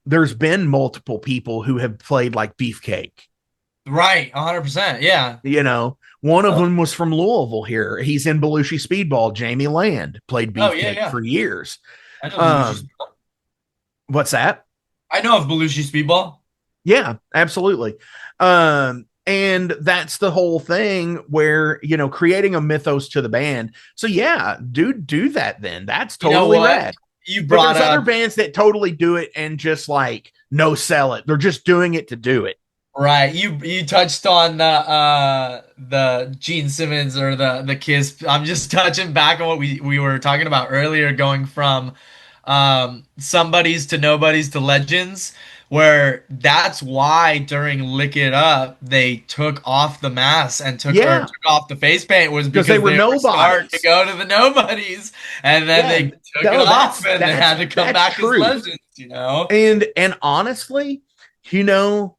B: there's been multiple people who have played like Beefcake.
C: Right. 100%. Yeah.
B: You know, one of them was from Louisville here. He's in Belushi Speedball. Jamie Land played Beefcake for years.
C: I know Belushi Speedball.
B: What's that?
C: I know of Belushi Speedball.
B: Yeah, absolutely. And that's the whole thing where, you know, creating a mythos to the band. So yeah, do that then. That's totally rad. But there's other bands that totally do it and just like no sell it. They're just doing it to do it.
C: Right. You touched on the Gene Simmons or the Kiss. I'm just touching back on what we were talking about earlier, going from somebodies to nobodies to legends, where that's why during Lick It Up they took off the masks and took off the face paint, was because they were starting to go to the nobodies, and then they took it off and they had to come back as legends, you know.
B: And honestly, you know,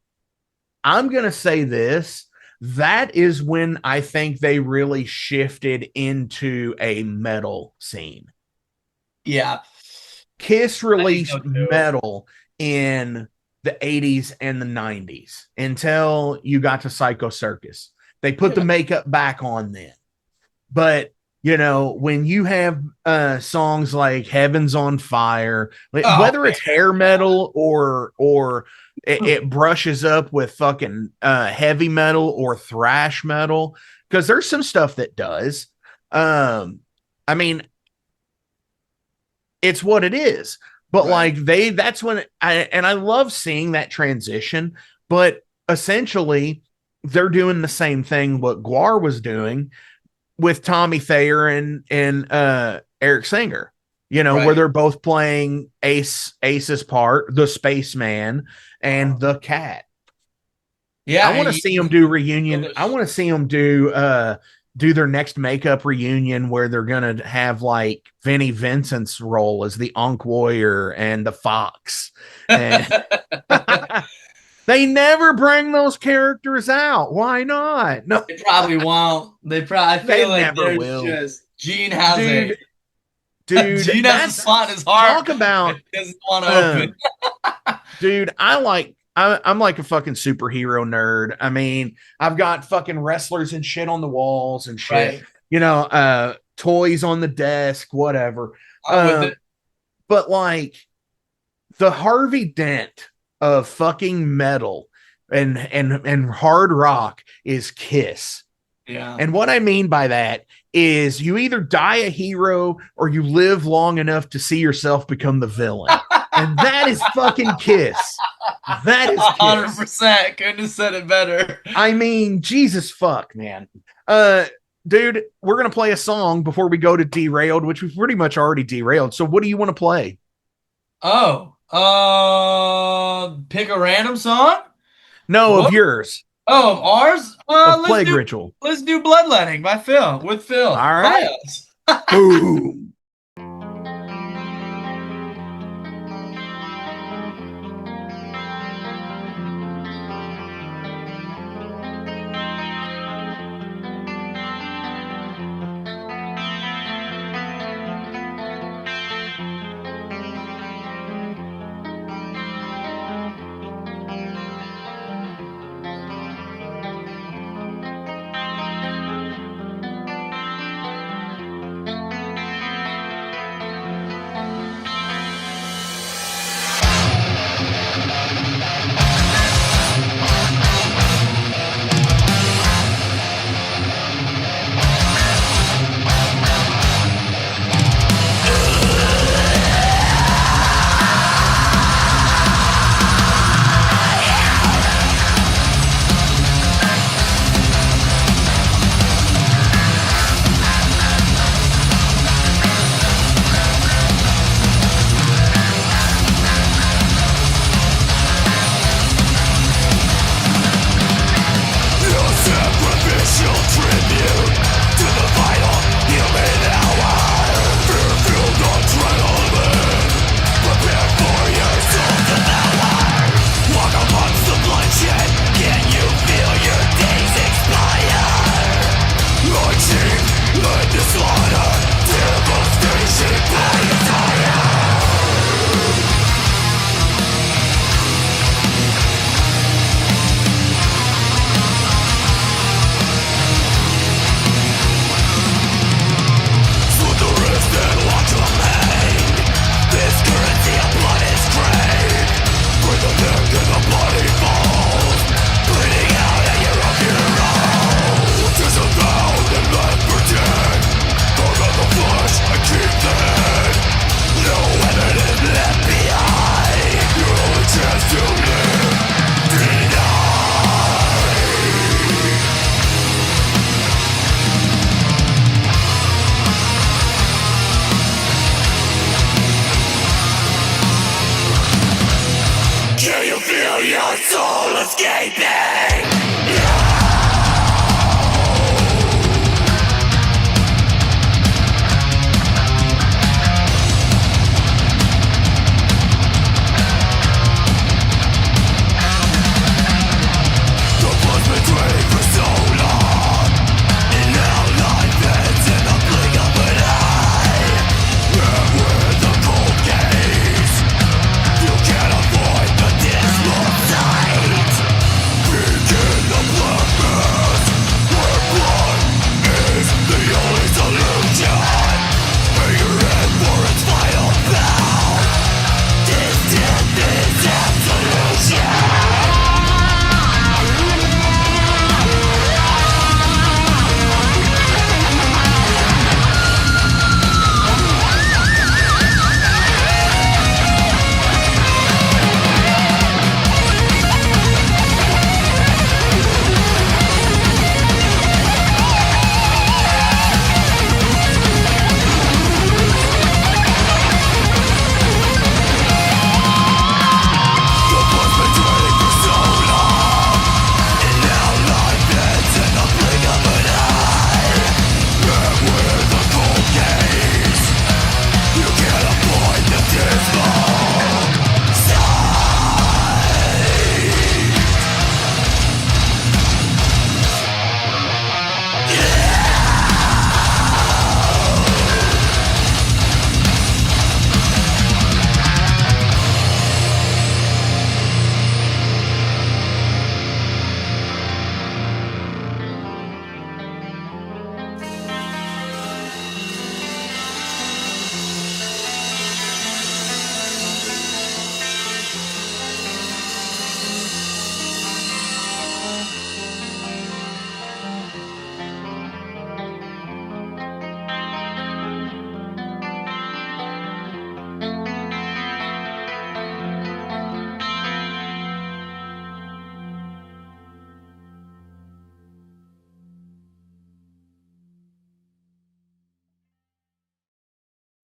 B: I'm gonna say this. That is when I think they really shifted into a metal scene.
C: Yeah.
B: Kiss released metal in the 80s and the 90s until you got to Psycho Circus. They put the makeup back on then. But, you know, when you have songs like Heaven's on Fire, whether it's hair metal or it brushes up with fucking heavy metal or thrash metal, because there's some stuff that does. I mean, it's what it is. But like that's when I love seeing that transition, but essentially they're doing the same thing what Guar was doing with Tommy Thayer and Eric Singer, you know, where they're both playing Ace's part, the spaceman and the cat. Yeah. I want to see them do reunion. I want to see them do their next makeup reunion where they're going to have like Vinnie Vincent's role as the Ankh Warrior and the Fox. And they never bring those characters out. Why not? No,
C: they probably won't. I feel like
B: never will.
C: Just Gene has
B: dude,
C: Gene has a spot in his heart.
B: Talk about
C: doesn't want to open.
B: Dude, I'm like a fucking superhero nerd. I mean, I've got fucking wrestlers and shit on the walls and shit. You know, toys on the desk, whatever. But like the Harvey Dent of fucking metal and hard rock is Kiss.
C: Yeah.
B: And what I mean by that is you either die a hero or you live long enough to see yourself become the villain. And that is fucking Kiss. That is
C: 100%. Couldn't have said it better.
B: I mean, Jesus fuck, man. Dude, we're going to play a song before we go to Derailed, which we've pretty much already derailed. So what do you want to play?
C: Pick a random song?
B: No, of yours.
C: Oh, of ours?
B: Plague Ritual.
C: Let's do Bloodletting by Phil. With Phil.
B: All right.
C: Boom.
A: soul escaping.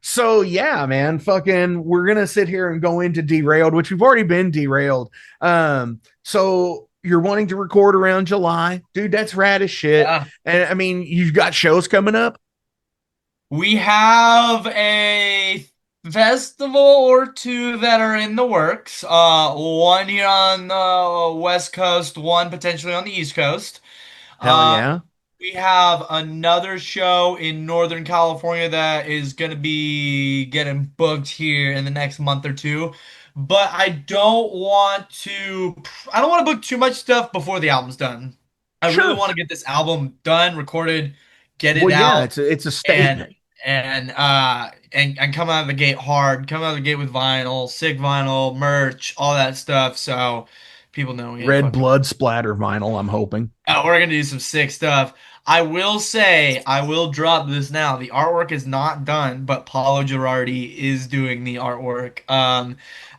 B: So yeah, man, fucking, we're gonna sit here and go into derailed, which we've already been derailed. So you're wanting to record around July, dude? That's rad as shit.
C: Yeah.
B: And I mean, you've got shows coming up.
C: We have a festival or two that are in the works. One here on the West Coast, one potentially on the East Coast.
B: Hell
C: Uh,
B: yeah,
C: we have another show in Northern California that is going to be getting booked here in the next month or two. But I don't want to book too much stuff before the album's done. I really
B: sure.
C: want to get this album done, recorded, get it
B: Well, yeah,
C: out,
B: it's a
C: and
B: statement.
C: and come out of the gate hard, come out of the gate with vinyl, sick vinyl, merch, all that stuff. So people know we ain't
B: Red
C: fucking.
B: blood splatter vinyl. I'm hoping.
C: We're gonna do some sick stuff. I will say, I will drop this now. The artwork is not done, but Paulo Girardi is doing the artwork.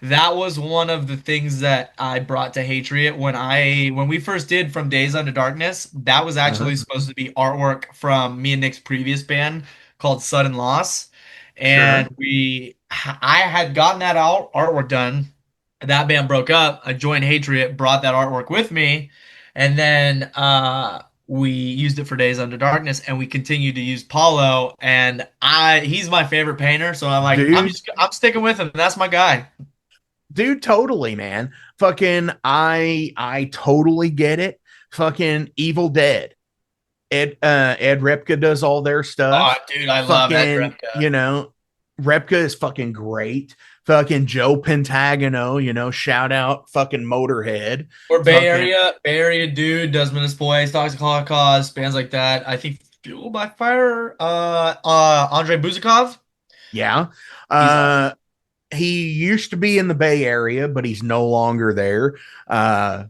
C: That was one of the things that I brought to Hatriot when we first did From Days Unto Darkness. That was
B: Uh-huh.
C: actually supposed to be artwork from me and Nick's previous band called Sudden Loss,
B: Sure.
C: and I had gotten that artwork done. That band broke up. I joined Hatriot, brought that artwork with me, and then we used it for Days Under Darkness, and we continued to use Paulo. And he's my favorite painter, so I'm like,
B: Dude,
C: I'm sticking with him. That's my guy.
B: dude, totally, man. Fucking, I totally get it. Fucking Evil Dead. Ed Repka does all their
C: Oh,
B: stuff.
C: dude, I love Ed
B: Fucking,
C: Repka.
B: Repka is fucking great. Fucking Joe Pentagano, shout out fucking Motorhead.
C: Or
B: Fucking
C: Bay Area dude, Desmond Despoys, Toxic Holocaust, bands like that. I think Fuel by Fire, Andrei Buzikov.
B: yeah.
C: He's awesome.
B: Uh he used to be in the Bay Area, but he's no longer there. Uh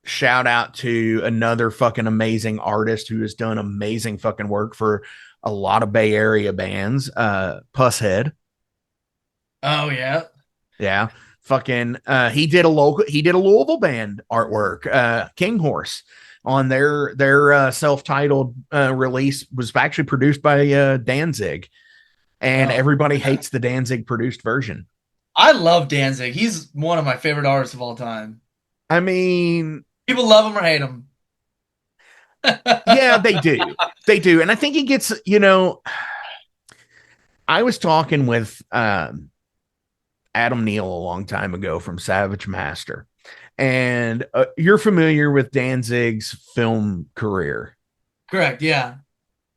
B: Shout out to another fucking amazing artist who has done amazing fucking work for a lot of Bay Area bands. Pusshead.
C: Oh yeah.
B: Yeah. Fucking he did a Louisville band artwork, King Horse, on their self-titled release, was actually produced by Danzig, and
C: Oh
B: everybody
C: yeah.
B: hates the Danzig produced version.
C: I love Danzig. He's one of my favorite artists of all time.
B: I mean,
C: People love him or hate him.
B: yeah, they do. They do. And I think he gets, I was talking with Adam Neal a long time ago from Savage Master. And you're familiar with Danzig's film career.
C: Correct. Yeah.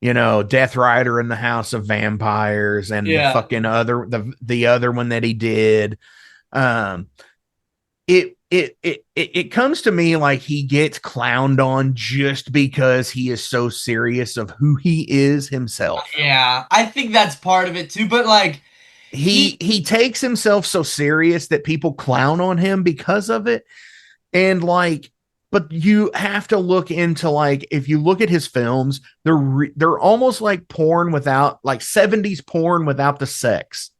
B: Death Rider in the House of Vampires and the
C: Yeah.
B: fucking the other one that he did. Um it comes to me like he gets clowned on just because he is so serious of who he is himself.
C: Yeah. I think that's part of it too. But like
B: He takes himself so serious that people clown on him because of it. And like, but you have to look into, like, if you look at his films, they're almost like porn without, like, 70s porn without the sex.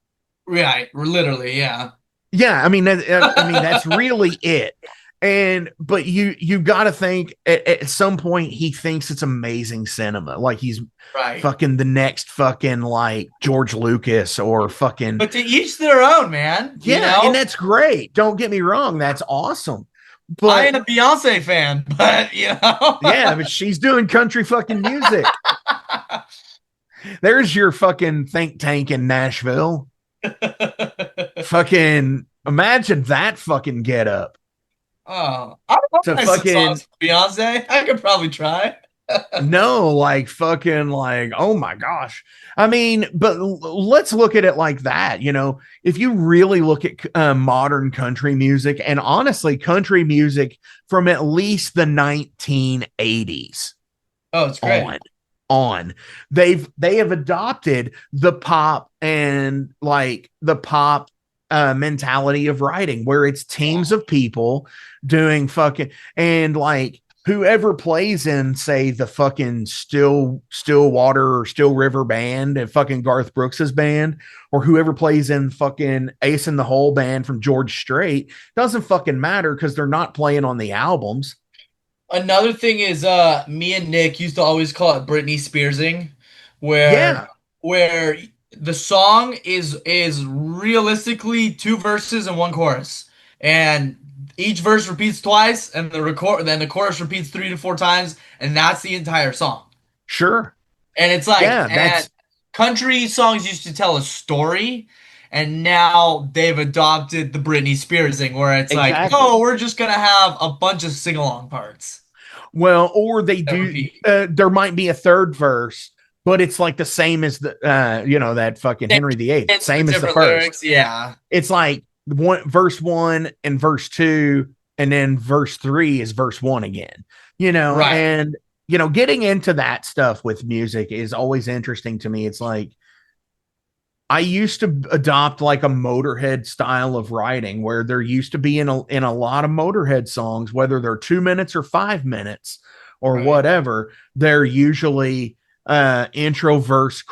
C: right, literally, yeah.
B: Yeah, I mean that's really it. And but you got to think at some point he thinks it's amazing cinema, like he's
C: Right.
B: fucking the next fucking like George Lucas or fucking.
C: But to each their own, man.
B: Yeah, and that's great. Don't get me wrong, that's awesome. But
C: I ain't a Beyonce fan, but
B: yeah, but she's doing country fucking music. There's your fucking think tank in Nashville. Fucking imagine that fucking get up.
C: Oh, I don't
B: To
C: know
B: fucking
C: Beyonce. I could probably try.
B: no, like fucking like, oh my gosh. I mean, but let's look at it like that. If you really look at modern country music, and honestly, country music from at least the 1980s
C: Oh, it's great.
B: on they have adopted the pop and like the pop mentality of writing, where it's teams of people doing fucking, and like whoever plays in, say, the fucking Stillwater or Still River band and fucking Garth Brooks's band, or whoever plays in fucking Ace in the Hole band from George Strait, doesn't fucking matter because they're not playing on the albums.
C: Another thing is, me and Nick used to always call it Britney Spearsing, where
B: Yeah,
C: where the song is realistically two verses and one chorus, and each verse repeats twice, and then the chorus repeats 3 to 4 times, and that's the entire song.
B: sure.
C: And it's like,
B: Yeah,
C: and country songs used to tell a story, and now they've adopted the Britney Spears thing, where it's like,
B: exactly.
C: oh, we're just gonna have a bunch of sing along parts.
B: Well, or they do. There might be a third verse, but it's like the same as the that fucking Henry VIII,
C: It's
B: same as the
C: different
B: first.
C: lyrics, yeah.
B: It's like verse 1 and verse 2, and then verse 3 is verse 1 again.
C: Right.
B: And getting into that stuff with music is always interesting to me. It's like I used to adopt like a Motorhead style of writing, where there used to be in a lot of Motorhead songs, whether they're 2 minutes or 5 minutes or
C: Right.
B: whatever, they're usually intro, verse,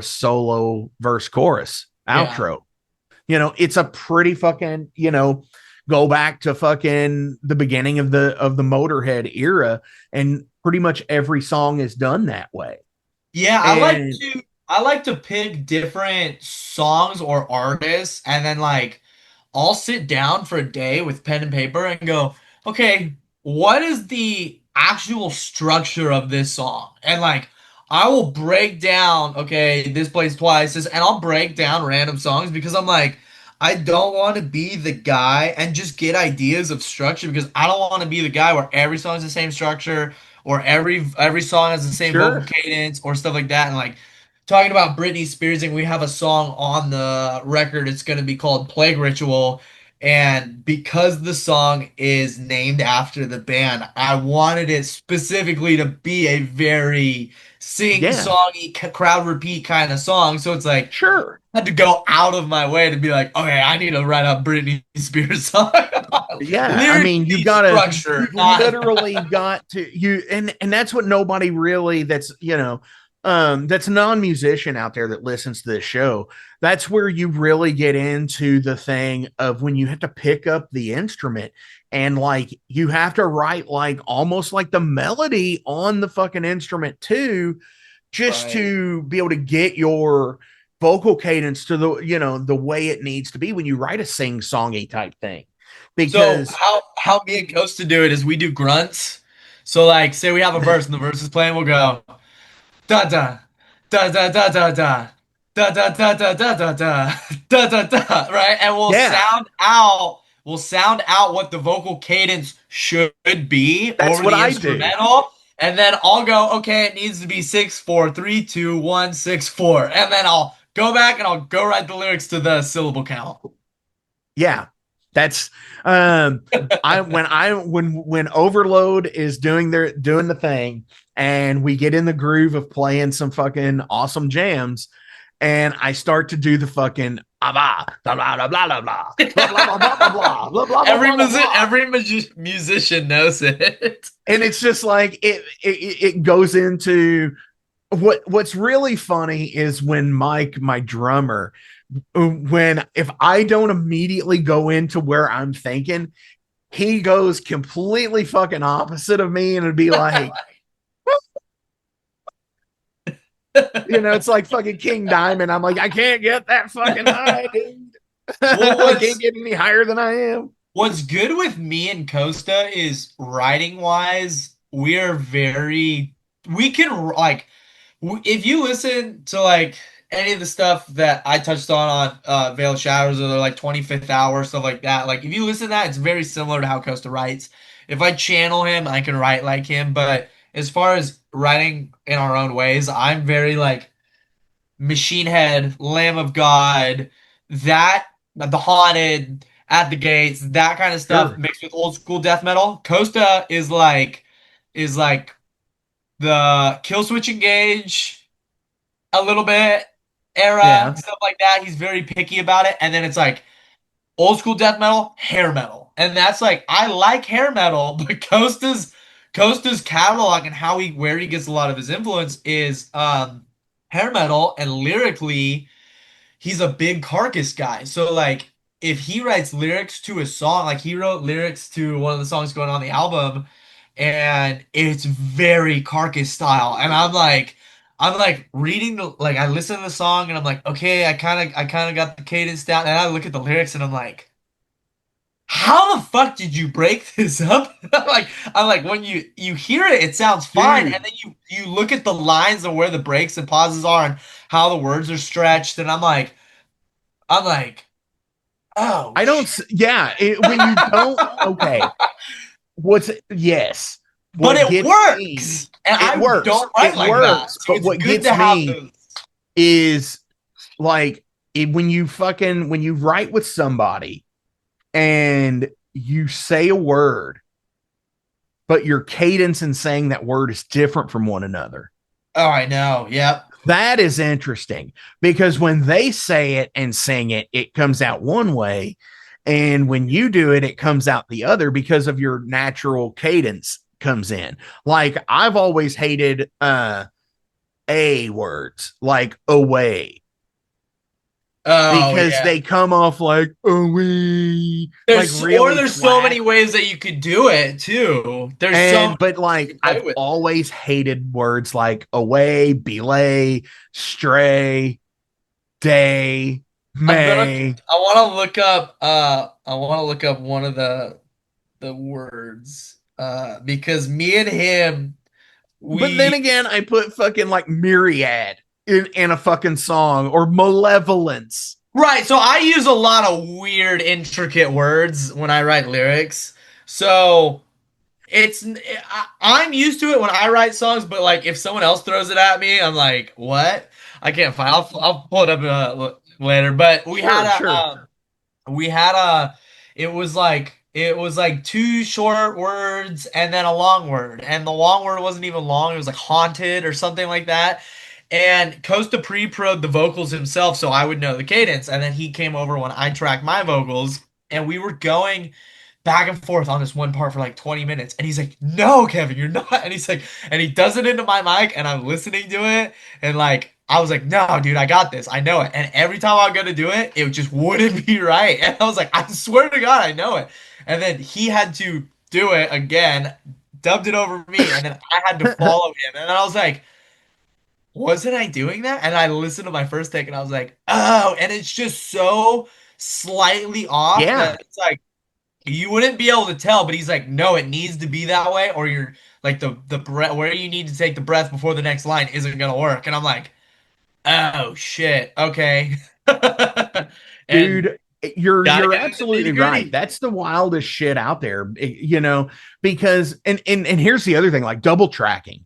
B: solo, verse, chorus, outro. It's a pretty fucking, go back to fucking the beginning of the Motorhead era, and pretty much every song is done that way.
C: Yeah,
B: And
C: I like to pick different songs or artists, and then like I'll sit down for a day with pen and paper and go, okay, what is the actual structure of this song? And like I will break down, okay, this plays twice, and I'll break down random songs because I'm like, I don't want to be the guy and just get ideas of structure, because I don't want to be the guy where every song is the same structure, or every song has the same vocal
B: sure.
C: cadence or stuff like that. And like talking about Britney Spears, and we have a song on the record. It's going to be called Plague Ritual. And because the song is named after the band, I wanted it specifically to be a very
B: Yeah,
C: sing-songy, crowd repeat kind of song. So it's like,
B: sure.
C: I had to go out of my way to be like, okay, I need to write a Britney Spears song.
B: Yeah, I mean,
C: Lyrically, structure,
B: you've
C: not
B: literally got to and that's what nobody really, that's a non-musician out there that listens to this show. That's where you really get into the thing of when you have to pick up the instrument, and like you have to write like almost like the melody on the fucking instrument too, just
C: right.
B: to be able to get your vocal cadence to the way it needs to be when you write a sing-songy type thing.
C: So
B: because
C: how me and Costa do it is we do grunts. So like say we have a verse and the verse is playing, we'll go da da da da da da da da da da da da da da da da da, right? And
B: yeah,
C: we'll sound out what the vocal cadence should be
B: that's
C: over
B: what
C: the
B: I do.
C: instrumental. And then I'll go, okay, it needs to be 6 4 3 2 1 6 4. And then I'll go back and I'll go write the lyrics to the syllable count.
B: Yeah, that's when Overload is doing the thing, and we get in the groove of playing some fucking awesome jams, and I start to do the fucking blah blah blah blah blah blah blah blah blah blah blah blah blah blah blah blah.
C: Every musician knows it.
B: And it's just like it goes into what's really funny is when Mike, my drummer, when if I don't immediately go into where I'm thinking, he goes completely fucking opposite of me, and it'd be like, it's like fucking King Diamond. I'm like, I can't get that fucking high, dude.
C: Well,
B: I can't get any higher than I am.
C: what's good with me and Costa is writing wise, we can like if you listen to like any of the stuff that I touched on Veil of Shadows or like 25th Hour, stuff like that, like if you listen to that, it's very similar to how Costa writes. If I channel him, I can write like him, but as far as writing in our own ways, I'm very like Machine Head, Lamb of God, that the Haunted, At the Gates, that kind of stuff
B: Sure.
C: mixed with old school death metal. Costa is like the Kill Switch Engage a little bit era
B: Yeah.
C: stuff like that. He's very picky about it, and then it's like old school death metal, hair metal, and that's like I like hair metal, but Costa's catalog and where he gets a lot of his influence is hair metal, and lyrically he's a big Carcass guy. So like if he writes lyrics to a song, like he wrote lyrics to one of the songs going on the album, and it's very Carcass style, and I'm like reading the like I listen to the song and I'm like, okay, I kind of got the cadence down, and I look at the lyrics and I'm like, how the fuck did you break this up? I'm like when you hear it, it sounds fine, and
B: Dude,
C: then you look at the lines and where the breaks and pauses are and how the words are stretched, and I'm like, oh
B: I don't,
C: shit.
B: yeah, when you don't, okay, yes,
C: But
B: what
C: it
B: gets me,
C: works, and I don't write
B: it
C: like that,
B: works,
C: so
B: but
C: it's
B: what
C: good
B: gets
C: to have
B: me
C: those.
B: is like when you write with somebody and you say a word, but your cadence in saying that word is different from one another.
C: Oh, I know. Yep.
B: That is interesting because when they say it and sing it, it comes out one way. And when you do it, it comes out the other because of your natural cadence comes in. Like I've always hated a words like away
C: Oh
B: because
C: yeah.
B: they come off like away, like really
C: There's so
B: flat.
C: many ways that you could do it too. There's so many
B: And but
C: ways you
B: like
C: can play
B: I've
C: with it.
B: always hated words like away, belay, stray, day,
C: I'm gonna.
B: may.
C: I want to look up. I want to look up one of the words. Because me and him,
B: But then
C: we
B: again, I put fucking like myriad in a fucking song or malevolence.
C: right. So I use a lot of weird, intricate words when I write lyrics. So I'm used to it when I write songs, but like if someone else throws it at me, I'm like, what? I can't find. I'll pull it up later. But
B: Sure, sure.
C: we had a it was like two short words and then a long word, and the long word wasn't even long. It was like haunted or something like that. And Costa pre-pro'd the vocals himself, so I would know the cadence, and then he came over when I tracked my vocals, and we were going back and forth on this one part for like 20 minutes. And he's like, no, Kevin, you're not. And he's like, and he does it into my mic, and I'm listening to it. And like, I was like, no, dude, I got this. I know it. And every time I go to do it, it just wouldn't be right. And I was like, I swear to God, I know it. And then he had to do it again, dubbed it over me, and then I had to follow him. And then I was like, wasn't I doing that? And I listened to my first take and I was like, oh, and it's just so slightly off
B: Yeah.
C: that it's like, you wouldn't be able to tell, but he's like, no, it needs to be that way, or you're like the breath where you need to take the breath before the next line isn't gonna work. And I'm like, oh shit, okay. And
B: Dude, you're
C: gotta
B: you're
C: get into the
B: absolutely
C: nitty
B: right.
C: gritty.
B: That's the wildest shit out there, because and here's the other thing, like double tracking.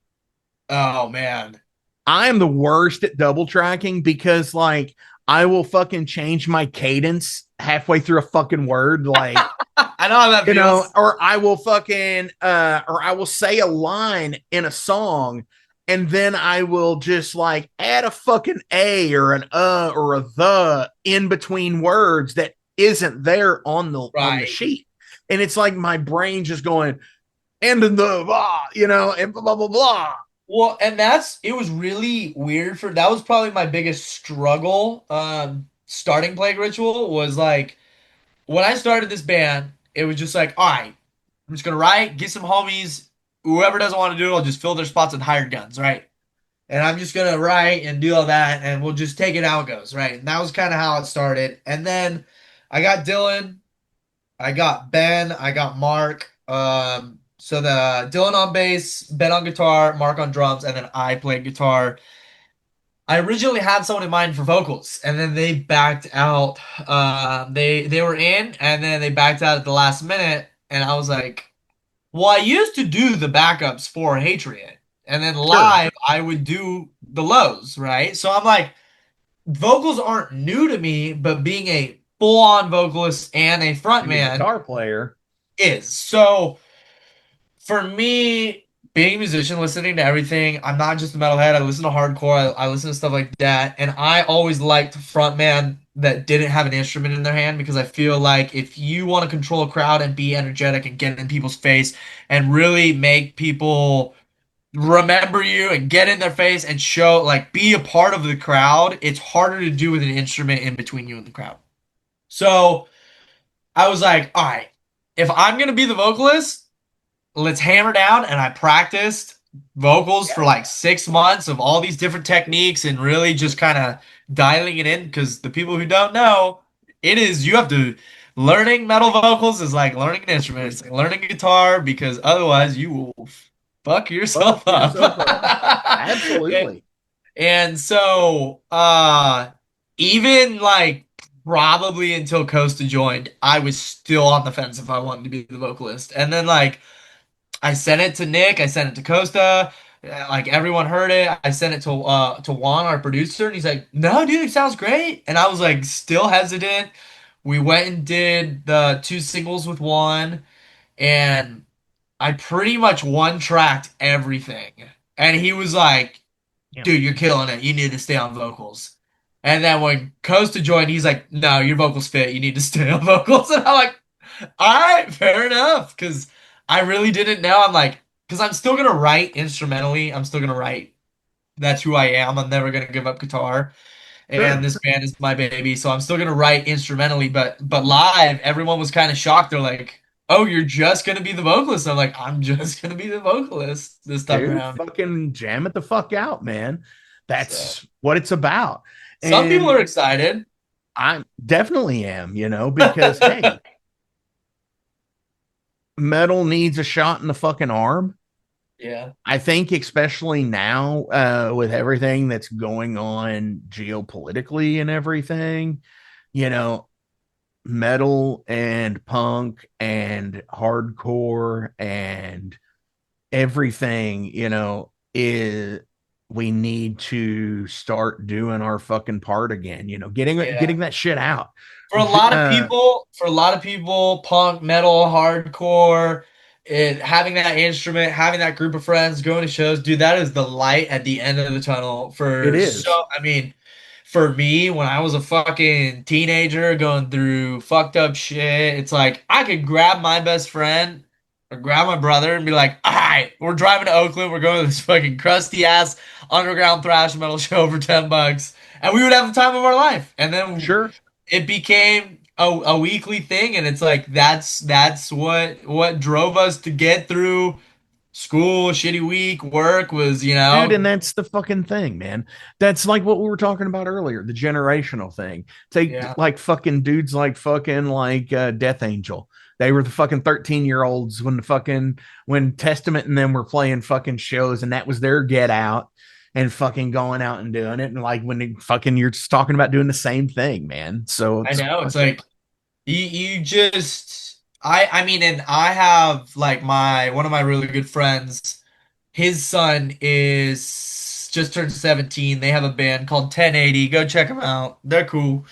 C: Oh man.
B: I am the worst at double tracking because like I will fucking change my cadence halfway through a fucking word, like
C: I know how that feels.
B: or I will fucking or I will say a line in a song and then I will just like add a fucking a or an or a the in between words that isn't there on the
C: Right.
B: sheet. And it's like my brain just going and in the blah, and blah blah blah blah.
C: Well, and it was really weird that was probably my biggest struggle starting Plague Ritual was like when I started this band, it was just like, all right, I'm just gonna write, get some homies, whoever doesn't want to do it, I'll just fill their spots with hired guns, right? And I'm just gonna write and do all that, and we'll just take it how it goes, right? And that was kind of how it started. And then I got Dylan, I got Ben, I got Mark. So the Dylan on bass, Ben on guitar, Mark on drums, and then I played guitar. I originally had someone in mind for vocals, and then they backed out. They were in, and then they backed out at the last minute. And I was like, "Well, I used to do the backups for Hatred, and then
B: Sure.
C: live I would do the lows, right?" So I'm like, vocals aren't new to me, but being a full-on vocalist and a
B: And a
C: frontman
B: guitar player.
C: is. So for me, being a musician, listening to everything, I'm not just a metalhead. I listen to hardcore. I listen to stuff like that. And I always liked frontman that didn't have an instrument in their hand because I feel like if you want to control a crowd and be energetic and get in people's face and really make people remember you and get in their face and show, like, be a part of the crowd, it's harder to do with an instrument in between you and the crowd. So I was like, all right, if I'm going to be the vocalist, let's hammer down. And I practiced vocals for like 6 months of all these different techniques and really just kind of dialing it in because the people who don't know, you have to learning metal vocals is like learning an instrument. It's like learning guitar because otherwise you will fuck
B: Fuck
C: yourself
B: yourself up.
C: up.
B: Absolutely.
C: And so even like probably until Costa joined, I was still on the fence if I wanted to be the vocalist. And then like I sent it to Nick. I sent it to Costa. Like everyone heard it. I sent it to Juan, our producer, and he's like, "No, dude, it sounds great." And I was like, still hesitant. We went and did the two singles with Juan, and I pretty much one tracked everything. And he was like,
B: Yeah.
C: "Dude, you're killing it. You need to stay on vocals." And then when Costa joined, he's like, "No, your vocals fit. You need to stay on vocals." And I'm like, all right, fair enough. Because I really didn't know. I'm like, because I'm still gonna write instrumentally. I'm still gonna write. That's who I am. I'm never gonna give up guitar. And
B: Sure.
C: this band is my baby, so I'm still gonna write instrumentally. But live, everyone was kind of shocked. They're like, "Oh, you're just gonna be the vocalist." I'm like, "I'm just gonna be the vocalist this time
B: Dude,
C: around."
B: fucking jam it the fuck out, man.
C: So
B: That's what it's about.
C: some people are
B: And
C: excited.
B: I definitely am, because hey, metal needs a shot in the fucking arm.
C: Yeah,
B: I think, especially now, with everything that's going on geopolitically and everything, you know, metal and punk and hardcore and everything, is we need to start doing our fucking part again,
C: yeah.
B: getting that shit out. Uh,
C: For a lot of people, punk, metal, hardcore, having that instrument, having that group of friends, going to shows, dude, that is the light at the end of the tunnel.
B: it is.
C: I mean, for me, when I was a fucking teenager going through fucked up shit, it's like I could grab my best friend or grab my brother and be like, all right, we're driving to Oakland, we're going to this fucking crusty ass underground thrash metal show for $10. And we would have the time of our life. And then
B: Sure.
C: it became a weekly thing, and it's like that's what drove us to get through school, shitty week, work was,
B: Dude, and that's the fucking thing, man. That's like what we were talking about earlier, the generational thing. Take
C: yeah,
B: like fucking dudes like fucking like Death Angel. They were the fucking 13-year-olds when Testament and them were playing fucking shows, and that was their get out and fucking going out and doing it. And like when they fucking you're just talking about doing the same thing, man. So
C: I
B: it's
C: know. It's
B: fucking
C: like you just I mean, and I have like my one of my really good friends, his son is just turned 17. They have a band called 1080. Go check them out. They're cool.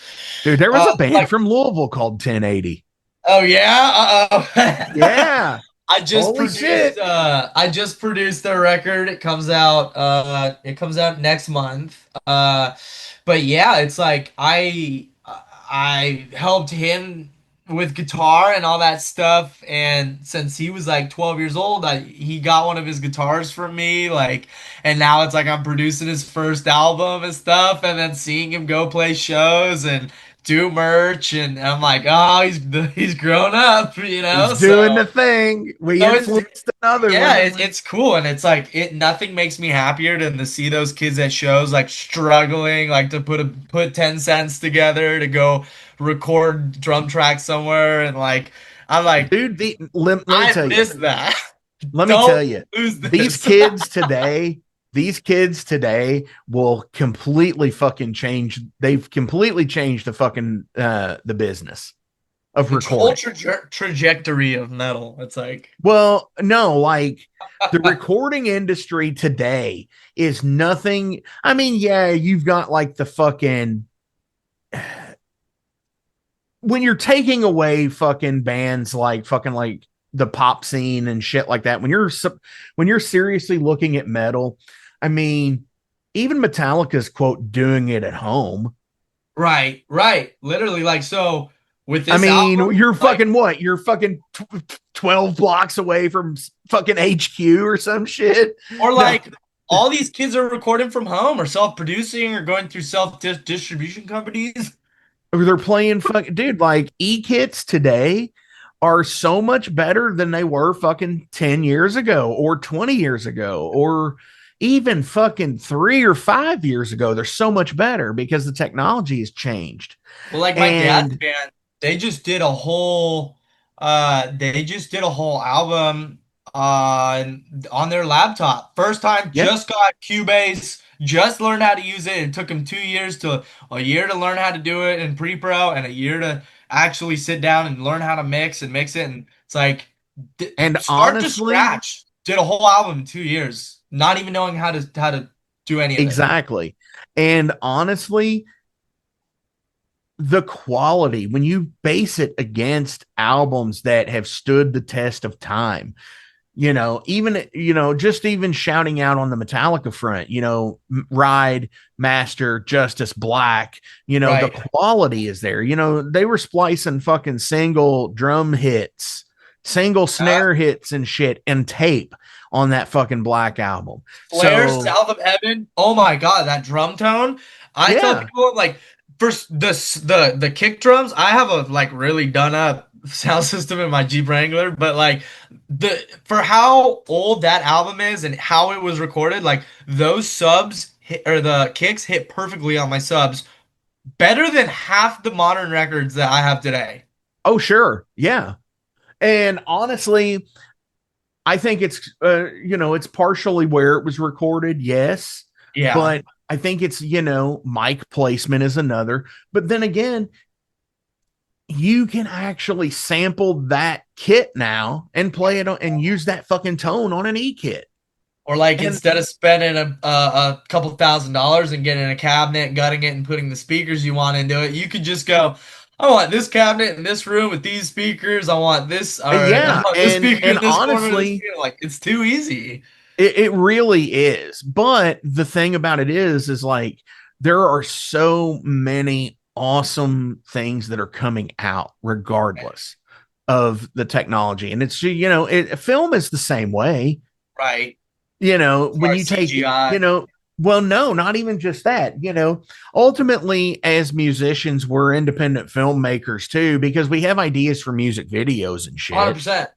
B: dude, there was a band
C: Like,
B: from Louisville called 1080.
C: oh yeah, uh-oh.
B: Yeah.
C: I just
B: Holy
C: produced
B: shit.
C: I just produced their record. It comes out next month. But yeah, it's like I helped him with guitar and all that stuff, and since he was like 12 years old, he got one of his guitars from me, like, and now it's like I'm producing his first album and stuff, and then seeing him go play shows and do merch, and I'm like, oh, he's grown up,
B: He's
C: so
B: doing the thing. We
C: so it's
B: influenced another
C: yeah,
B: one.
C: it's cool, and it's like nothing makes me happier than to see those kids at shows like struggling, like to put 10 cents together to go record drum tracks somewhere, and like I'm like
B: Dude, let me
C: I
B: tell you.
C: miss that.
B: Let me tell
C: Don't
B: you.
C: lose
B: These
C: this.
B: kids today, these kids today will completely fucking change. They've completely changed the fucking the business of
C: The whole
B: recording.
C: trajectory of metal. It's like
B: Well, no, like the recording industry today is nothing. I mean, yeah, you've got like the fucking when you're taking away fucking bands like fucking like the pop scene and shit like that, when you're seriously looking at metal, I mean, even Metallica's quote doing it at home.
C: right, literally like so with
B: I
C: this
B: mean,
C: album,
B: you're
C: like
B: fucking what? You're fucking 12 blocks away from fucking HQ or some shit.
C: or
B: No,
C: like all these kids are recording from home or self-producing or going through self-distribution companies.
B: they're playing fucking dude, like e-kits today are so much better than they were fucking 10 years ago or 20 years ago or even fucking 3 or 5 years ago. They're so much better because the technology has changed.
C: Well, like my dad's
B: And
C: band, they just did a whole album on their laptop. First time,
B: yeah,
C: just got Cubase, just learned how to use it. It took him 2 years to a year to learn how to do it in pre-pro and a year to actually sit down and learn how to mix it. And it's like
B: and
C: start to
B: honestly,
C: scratch. Did a whole album in 2 years, not even knowing how to do any of it.
B: exactly. And honestly, the quality when you base it against albums that have stood the test of time, even just even shouting out on the Metallica front, Ride, Master, Justice, Black, the
C: Right.
B: quality is there. They were splicing fucking single drum hits, single snare hits and shit and tape on that fucking Black album.
C: Flare,
B: So
C: South of Heaven. Oh my God, that drum tone. I tell
B: yeah.
C: people like first the kick drums. I have a like really done up sound system in my Jeep Wrangler, but like the for how old that album is and how it was recorded, like those subs hit, or the kicks hit perfectly on my subs, better than half the modern records that I have today.
B: Oh, sure. Yeah. And honestly, I think it's partially where it was recorded, yes,
C: Yeah.
B: but I think it's, mic placement is another. But then again, you can actually sample that kit now and play it and use that fucking tone on an e kit.
C: Or like
B: And
C: instead of spending a couple $1,000s and getting a cabinet, gutting it, and putting the speakers you want into it, you could just go, I want this cabinet in this room with these speakers. I want this, or I
B: yeah,
C: want this
B: and
C: speaker
B: and
C: in this corner.
B: honestly,
C: Like it's too easy.
B: it really is. But the thing about it is like there are so many awesome things that are coming out regardless of the technology. And it's, film is the same way,
C: Right. As
B: when
C: far
B: you
C: as
B: take,
C: CGI.
B: well, no, not even just that, ultimately as musicians, we're independent filmmakers too, because we have ideas for music videos and shit.
C: 100%.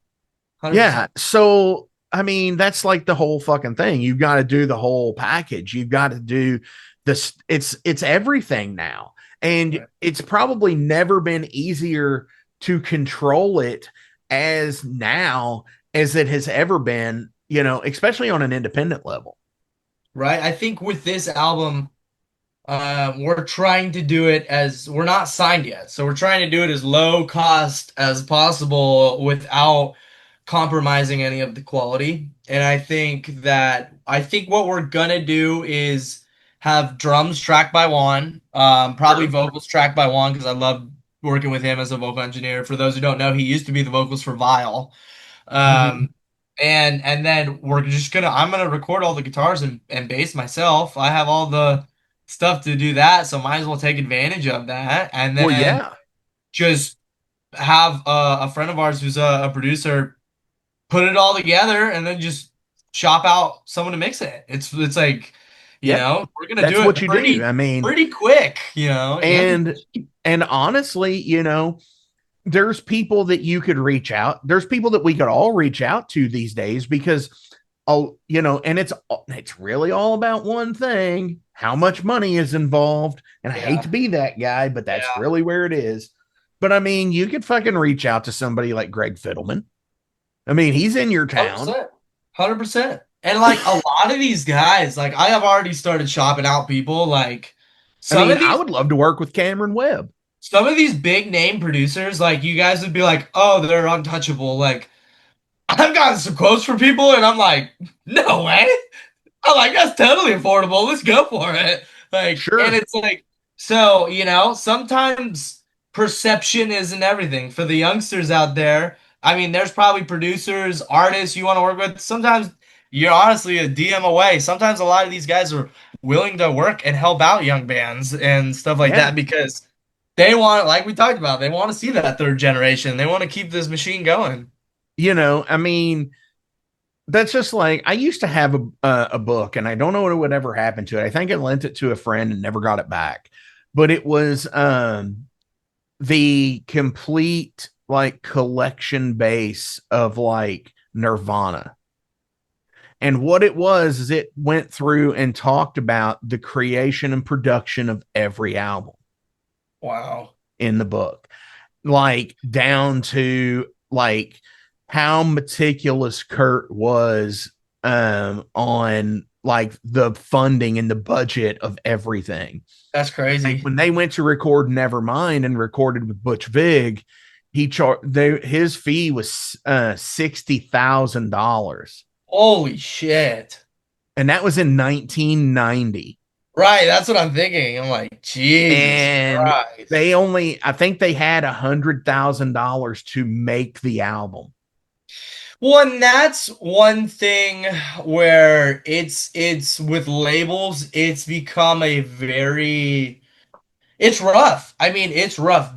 C: 100%.
B: Yeah. So I mean, that's like the whole fucking thing. You've got to do the whole package. You've got to do this. It's everything now. And
C: Right.
B: it's probably never been easier to control it as now as it has ever been, especially on an independent level.
C: Right. I think with this album, we're trying to do it as we're not signed yet. So we're trying to do it as low cost as possible without compromising any of the quality. And I think what we're gonna do is have drums tracked by Juan, probably
B: Sure.
C: vocals tracked by Juan because I love working with him as a vocal engineer. For those who don't know, he used to be the vocals for Vile.
B: Mhm.
C: Um, and then I'm gonna record all the guitars and bass myself. I have all the stuff to do that, so might as well take advantage of that. And
B: Well,
C: then
B: yeah.
C: just have a friend of ours who's a producer put it all together and then just shop out someone to mix it. It's like,
B: Yep.
C: we're gonna
B: That's
C: do it
B: what you do. I mean,
C: pretty quick, and
B: and and honestly, there's people that you could reach out. There's people that we could all reach out to these days because, and it's really all about one thing: how much money is involved. And I hate
C: yeah,
B: to be that guy, but that's
C: yeah,
B: really where it is. But I mean, you could fucking reach out to somebody like Greg Fiddleman. I mean, he's in your town.
C: 100%, 100%. And like a lot of these guys, like I have already started shopping out people. Like
B: I
C: some
B: mean,
C: of
B: I
C: these
B: would love to work with Cameron Webb.
C: some of these big name producers, like you guys would be like, oh, they're untouchable. Like I've gotten some quotes from people, and I'm like, no way. I'm like, that's totally affordable. Let's go for it. Like, and
B: Sure.
C: it's like, so, sometimes perception isn't everything. For the youngsters out there, I mean, there's probably producers, artists you want to work with. Sometimes you're honestly a DM away. Sometimes a lot of these guys are willing to work and help out young bands and stuff like
B: Yeah.
C: that because they want, like we talked about, they want to see that third generation. They want to keep this machine going.
B: I mean, that's just like I used to have a book, and I don't know what would ever happen to it. I think I lent it to a friend and never got it back. But it was the complete like collection base of like Nirvana. And what it was is it went through and talked about the creation and production of every album
C: Wow.
B: in the book, like down to like how meticulous Kurt was on like the funding and the budget of everything.
C: That's
B: Like
C: crazy.
B: when they went to record Nevermind and recorded with Butch Vig, his fee was $60,000,
C: Holy shit.
B: and that was in 1990.
C: Right, that's what I'm thinking. I'm like, Jesus
B: And
C: Christ.
B: I think they had $100,000 to make the album.
C: Well, and that's one thing where it's with labels, it's become it's rough. I mean, it's rough.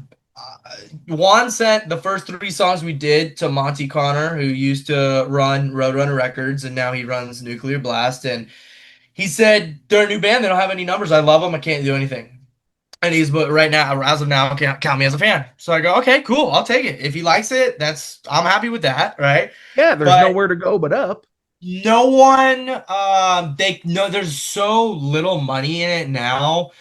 C: Juan sent the first three songs we did to Monty Connor, who used to run Roadrunner Records, and now he runs Nuclear Blast. And he said they're a new band. They don't have any numbers. I love them. I can't do anything. And but right now, as of now, can't count me as a fan. So I go, okay, cool. I'll take it. If he likes it, I'm happy with that, right?
B: Yeah, there's
C: But
B: nowhere to go but up.
C: no one, there's so little money in it now.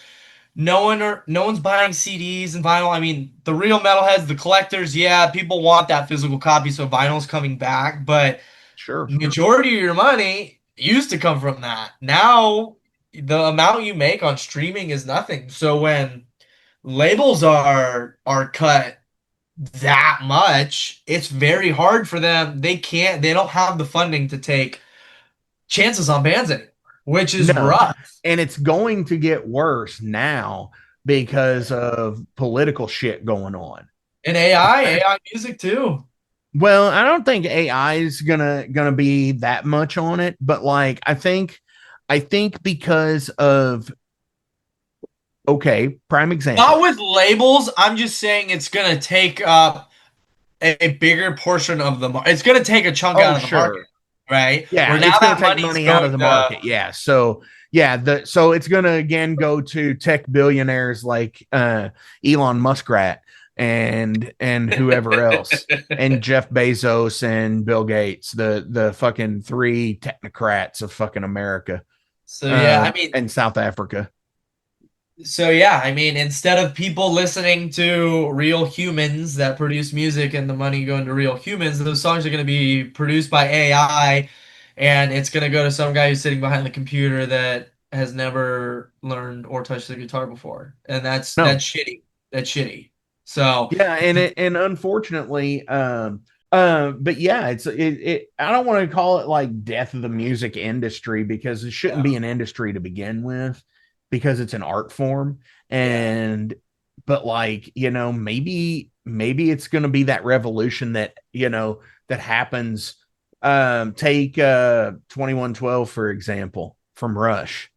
C: No one's buying CDs and vinyl. I mean, the real metalheads, the collectors, yeah, people want that physical copy, so vinyl's coming back. But
B: Sure.
C: majority of your money used to come from that. Now, the amount you make on streaming is nothing. So when labels are cut that much, it's very hard for them. They don't have the funding to take chances on bands anymore, which is
B: No.
C: rough.
B: And it's going to get worse now because of political shit going on.
C: And
B: The
C: AI music too.
B: Well, I don't think AI is gonna be that much on it, but like I think because of okay, prime
C: Not
B: example.
C: with labels. I'm just saying it's gonna take up a bigger portion of the market. It's gonna take a chunk
B: Oh,
C: out of the market,
B: sure.
C: right?
B: Yeah,
C: Where now
B: it's gonna
C: that
B: take
C: money's
B: money out of
C: going
B: the
C: to
B: market. Yeah. So yeah, so it's gonna again go to tech billionaires like Elon Muskrat and whoever else, and Jeff Bezos and Bill Gates, the fucking three technocrats of fucking America,
C: So yeah, I mean,
B: and South Africa.
C: so yeah, I mean, instead of people listening to real humans that produce music and the money going to real humans, those songs are going to be produced by AI, and it's going to go to some guy who's sitting behind the computer that has never learned or touched the guitar before, and
B: No,
C: that's shitty. That's shitty. So
B: yeah, and unfortunately, but yeah, it. I don't want to call it like death of the music industry, because it shouldn't
C: yeah,
B: be an industry to begin with, because it's an art form.
C: yeah,
B: And but like, maybe it's going to be that revolution that that happens. Take 2112 for example, from Rush.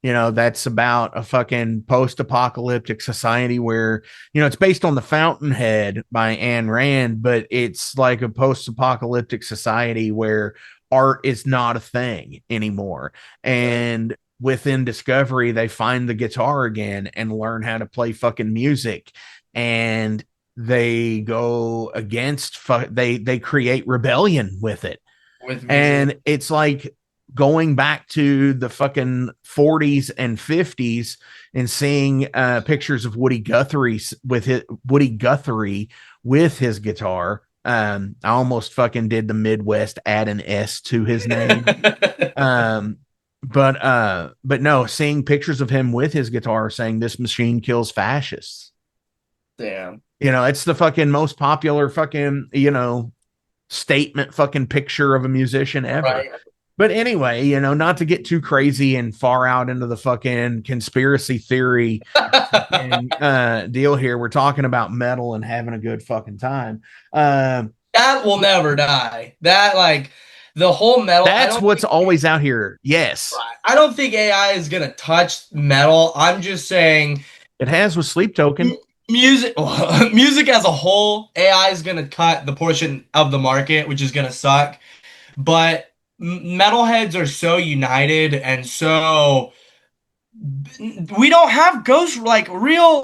B: That's about a fucking post-apocalyptic society where, it's based on The Fountainhead by Ayn Rand, but it's like a post-apocalyptic society where art is not a thing anymore.
C: right.
B: And within Discovery, they find the guitar again and learn how to play fucking music. And they go against, they create rebellion with it.
C: With music.
B: And it's like going back to the fucking 40s and 50s and seeing pictures of Woody Guthrie with his guitar. I almost fucking did the Midwest add an S to his name. um, but no, seeing pictures of him with his guitar saying this machine kills fascists.
C: Damn.
B: It's the fucking most popular fucking, statement fucking picture of a musician ever.
C: Right.
B: But anyway, not to get too crazy and far out into the fucking conspiracy theory deal here. We're talking about metal and having a good fucking time.
C: That will never die. That like the whole metal.
B: That's what's always out here. Yes.
C: I don't think AI is gonna touch metal. I'm just saying
B: It has with Sleep Token.
C: music music as a whole, AI is gonna cut the portion of the market, which is gonna suck. But metalheads are so united and so we don't have ghost like real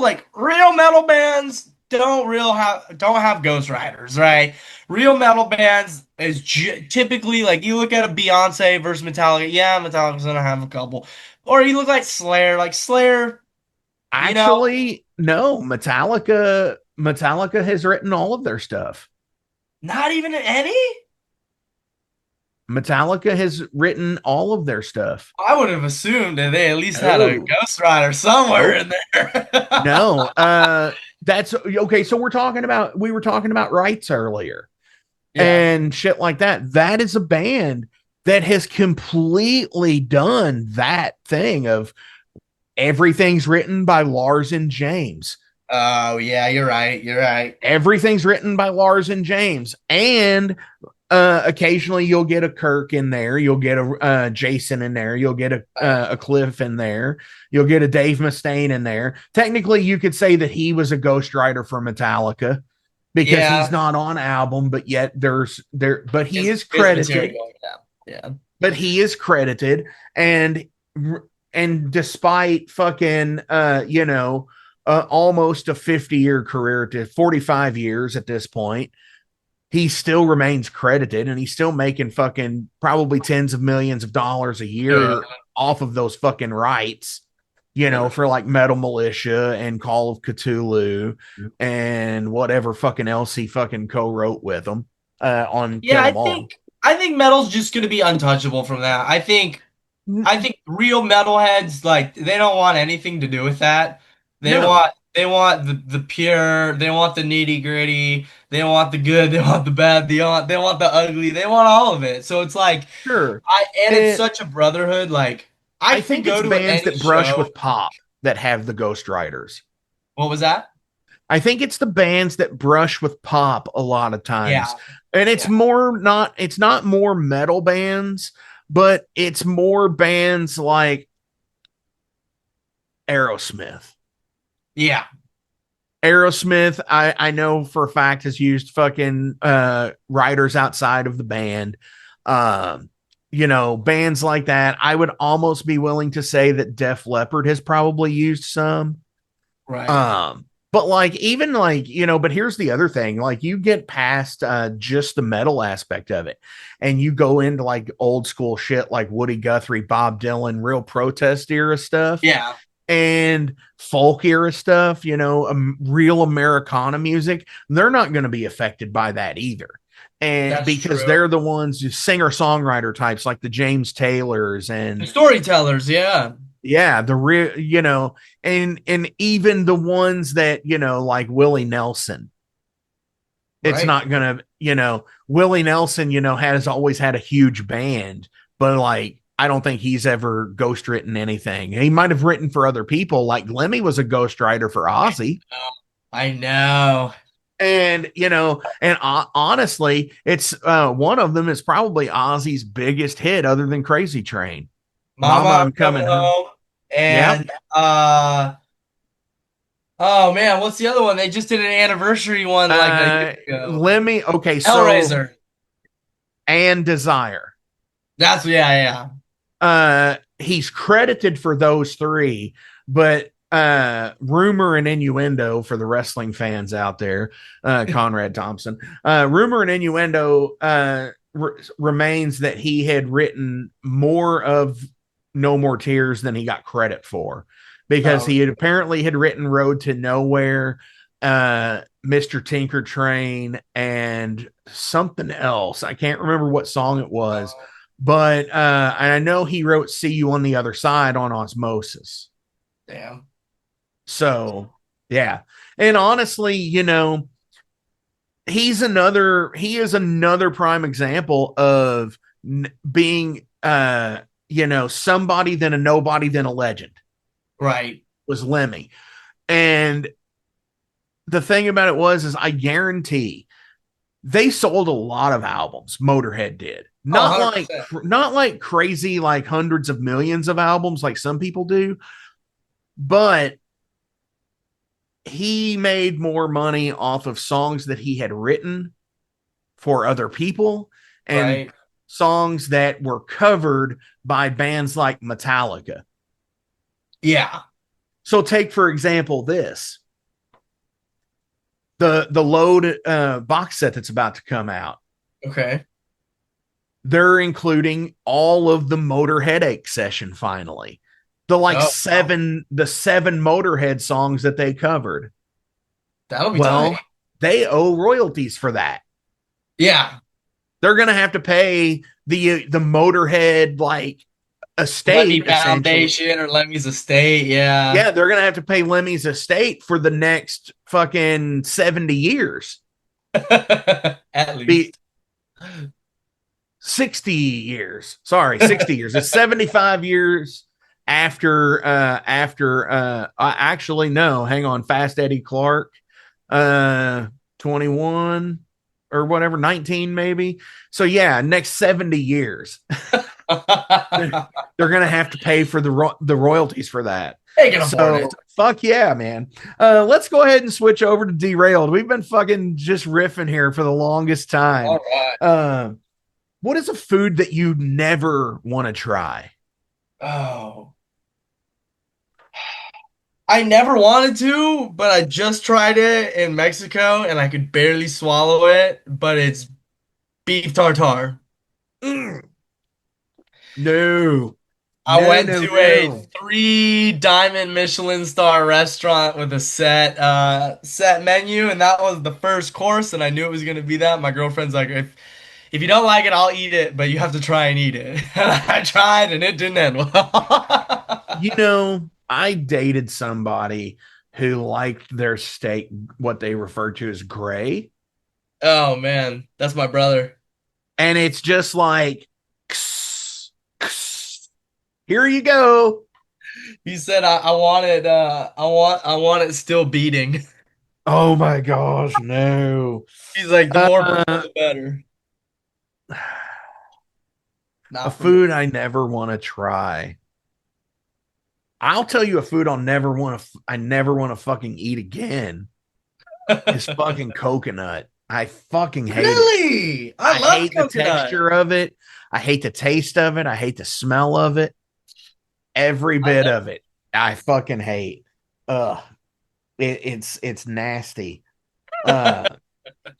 C: metal bands don't have ghost riders, right? Real metal bands is typically like you look at a Beyonce versus Metallica. Yeah, Metallica's gonna have a couple, or you look like Slayer, you know,
B: Actually, no. Metallica has written all of their stuff.
C: not even any.
B: Metallica has written all of their stuff.
C: I would have assumed that they at least had a
B: Oh,
C: ghost rider somewhere
B: nope.
C: in there.
B: No. That's okay. So we were talking about rights earlier
C: Yeah.
B: and shit like that. That is a band that has completely done that thing of everything's written by Lars and James.
C: Oh yeah, you're right. You're right.
B: Everything's written by Lars and James. And occasionally you'll get a Kirk in there, you'll get a Jason in there, you'll get a Cliff in there, you'll get a Dave Mustaine in there. Technically, you could say that he was a ghostwriter for Metallica because he's not on album, but yet but he is credited.
C: Yeah.
B: But he is credited, and despite fucking almost a 50-year career to 45 years at this point, he still remains credited, and he's still making fucking probably tens of millions of dollars a year off of those fucking rights, for like Metal Militia and Call of Cthulhu and whatever fucking else he fucking co-wrote with them on Kill 'Em All.
C: I think metal's just gonna be untouchable from that. I think real metalheads like they don't want anything to do with that.
B: No.
C: They want the pure, they want the nitty gritty, they want the good, they want the bad, they want the ugly, they want all of it. So it's like
B: Sure.
C: it's such a brotherhood. Like
B: I think
C: go
B: it's
C: to
B: bands
C: any
B: that brush
C: show.
B: with pop that have the Ghost Riders.
C: What was that?
B: I think it's the bands that brush with pop a lot of times.
C: Yeah.
B: And it's it's not more metal bands, but it's more bands like Aerosmith.
C: Yeah.
B: Aerosmith, I know for a fact, has used fucking writers outside of the band. Bands like that. I would almost be willing to say that Def Leppard has probably used some.
C: Right.
B: But like, even like, but here's the other thing. Like, you get past just the metal aspect of it, and you go into like old school shit like Woody Guthrie, Bob Dylan, real protest era stuff,
C: Yeah,
B: and folk era stuff, real Americana music. They're not going to be affected by that either. And
C: that's
B: because
C: true.
B: they're the ones who singer songwriter types like the James Taylors
C: And
B: and
C: storytellers, yeah.
B: yeah, the real, and even the ones that, like Willie Nelson, it's
C: Right.
B: not gonna, Willie Nelson, has always had a huge band, but like, I don't think he's ever ghostwritten anything. He might have written for other people, like Lemmy was a ghostwriter for Ozzy.
C: I know.
B: And, honestly, it's one of them is probably Ozzy's biggest hit other than Crazy Train. Mama,
C: Mama,
B: I'm
C: I'm coming
B: coming home.
C: home.
B: Yep.
C: And oh man, what's the other one? They just did an anniversary one like a year ago.
B: Lemmy. Okay. So,
C: Hellraiser.
B: and Desire.
C: That's yeah.
B: He's credited for those three, but rumor and innuendo for the wrestling fans out there, Conrad Thompson, rumor and innuendo remains that he had written more of No More Tears than he got credit for, because he had apparently had written Road to Nowhere, Mr. Tinker Train, and something else. I can't remember what song it was. But and I know he wrote "See You on the Other Side" on Osmosis.
C: Damn.
B: So yeah, and honestly, he is another prime example of being somebody then a nobody then a legend.
C: Right.
B: Was Lemmy. And the thing about it is I guarantee they sold a lot of albums. Motorhead did. Not
C: 100%.
B: like crazy, like hundreds of millions of albums like some people do, but he made more money off of songs that he had written for other people and
C: Right.
B: songs that were covered by bands like Metallica.
C: Yeah.
B: So take, for example, this. The Load box set that's about to come out.
C: Okay.
B: They're including all of the Motorheadache session finally. The seven Motorhead songs that they covered.
C: That'll be tight.
B: They owe royalties for that.
C: Yeah.
B: They're gonna have to pay the Motorhead like estate
C: Lemmy Foundation or Lemmy's estate. Yeah.
B: Yeah, they're gonna have to pay Lemmy's estate for the next fucking 70 years.
C: At least.
B: 60 years. Sorry, 60 years. It's 75 years after actually no, hang on, Fast Eddie Clark 21 or whatever, 19 maybe. So yeah, next 70 years. They're going to have to pay for the royalties for that.
C: They can afford it.
B: Fuck yeah, man. Let's go ahead and switch over to Derailed. We've been fucking just riffing here for the longest time.
C: All right.
B: What is a food that you never want to try?
C: Oh. I never wanted to, but I just tried it in Mexico and I could barely swallow it, but it's beef tartare.
B: Mm. No.
C: I went to a 3-diamond Michelin star restaurant with a set menu, and that was the first course, and I knew it was gonna be that. My girlfriend's like, if you don't like it, I'll eat it, but you have to try and eat it. And I tried, and it didn't end well.
B: I dated somebody who liked their steak, what they refer to as gray.
C: Oh man, that's my brother.
B: And it's just like, here you go.
C: He said, "I want it. I want it still beating."
B: Oh my gosh, no.
C: He's like, the more the better.
B: A food I never want to try. I'll tell you a food I never want to fucking eat again. Is fucking coconut. I fucking hate it.
C: Really? I love
B: hate
C: coconut.
B: The texture of it. I hate the taste of it. I hate the smell of it. Every bit of it. I fucking hate. Ugh. it's nasty. Uh,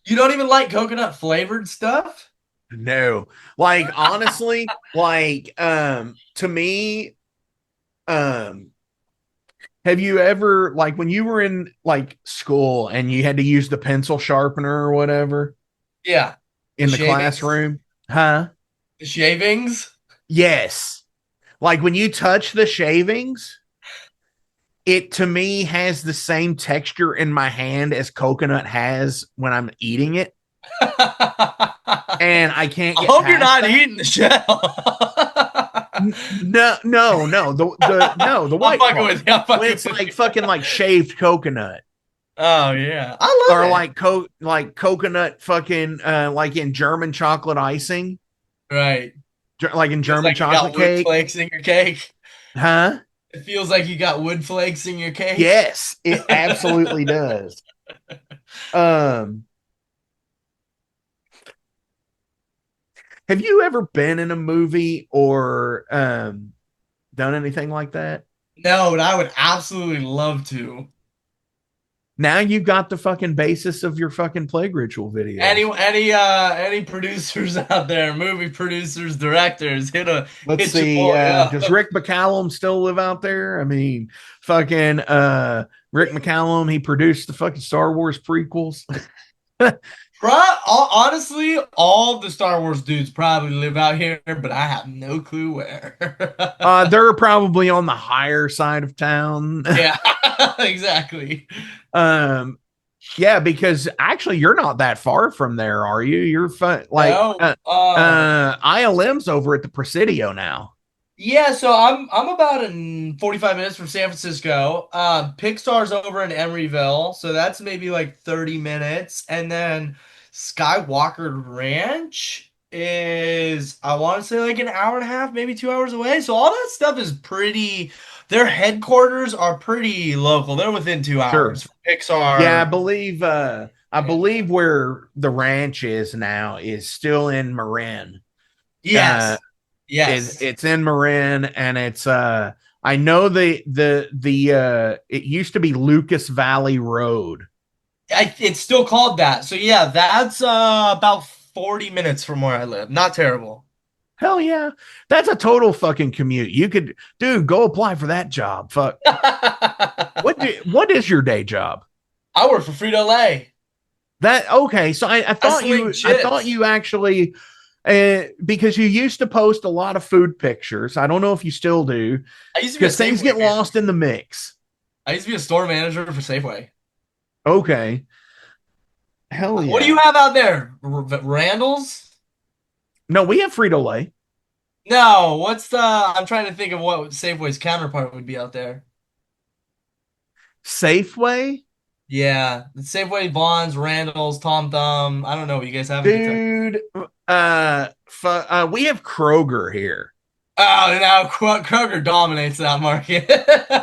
C: You don't even like coconut flavored stuff?
B: no, like honestly, like to me, um, have you ever like when you were in like school and you had to use the pencil sharpener or whatever
C: Yeah. The
B: in the
C: shavings.
B: classroom? Huh?
C: The shavings.
B: Yes. Like when you touch the shavings, it to me has the same texture in my hand as coconut has when I'm eating it. And I can't
C: I
B: get
C: hope you're
B: past
C: not
B: that.
C: eating the shell.
B: No. The
C: I'm
B: white
C: fucking
B: part.
C: with you. I'm
B: When
C: fucking
B: it's
C: with
B: like
C: you.
B: fucking like shaved coconut.
C: Oh yeah, I
B: Or
C: love it.
B: like coconut fucking like in German chocolate icing.
C: Right.
B: Like in
C: Feels
B: German
C: like you got
B: chocolate
C: wood
B: cake.
C: flakes in your cake.
B: Huh?
C: It feels like you got wood flakes in your cake.
B: Yes, it absolutely does. Um, have you ever been in a movie or done anything like that?
C: No, and I would absolutely love to.
B: Now you got the fucking basis of your fucking plague ritual videos.
C: Any producers out there, movie producers, directors,
B: Let's
C: hit your
B: see.
C: boy
B: Does
C: up.
B: Rick McCallum still live out there? I mean, fucking Rick McCallum, he produced the fucking Star Wars prequels.
C: Honestly, all the Star Wars dudes probably live out here, but I have no clue where.
B: They're probably on the higher side of town.
C: Yeah, exactly.
B: um, yeah, because actually you're not that far from there, are you? You're like
C: No.
B: ILM's over at the Presidio now.
C: Yeah, so I'm about in 45 minutes from San Francisco. Pixar's over in Emeryville, so that's maybe like 30 minutes. And then Skywalker Ranch is I want to say like an hour and a half, maybe 2 hours away. So all that stuff is pretty their headquarters are pretty local. They're within two
B: Sure.
C: hours.
B: Yeah,
C: Pixar.
B: I believe where the ranch is now is still in Marin. Uh
C: Yes. Yes.
B: it's in Marin and it's I know the it used to be Lucas Valley Road.
C: It's still called that. So yeah, that's about 40 minutes from where I live. Not terrible.
B: Hell yeah. That's a total fucking commute. You could dude, go apply for that job. Fuck.
C: I
B: What is your day job?
C: work for Frito-Lay.
B: That okay, so
C: I sling
B: I thought
C: chips.
B: you actually because you used to post a lot of food pictures. I don't know if you still do
C: I used to be a
B: because things
C: Safeway
B: get lost
C: manager.
B: in the mix.
C: I used to be a store manager for Safeway.
B: Okay. Hell
C: What do you
B: yeah.
C: have out there? Randall's?
B: No, we have Frito Lay.
C: No, what's the I'm trying to think of what Safeway's counterpart would be out there.
B: Safeway,
C: Yeah, the Safeway, Vons, Randall's, Tom Thumb. I don't know what you guys have in Kentucky.
B: dude. We have Kroger here.
C: Oh, now Kroger dominates that market.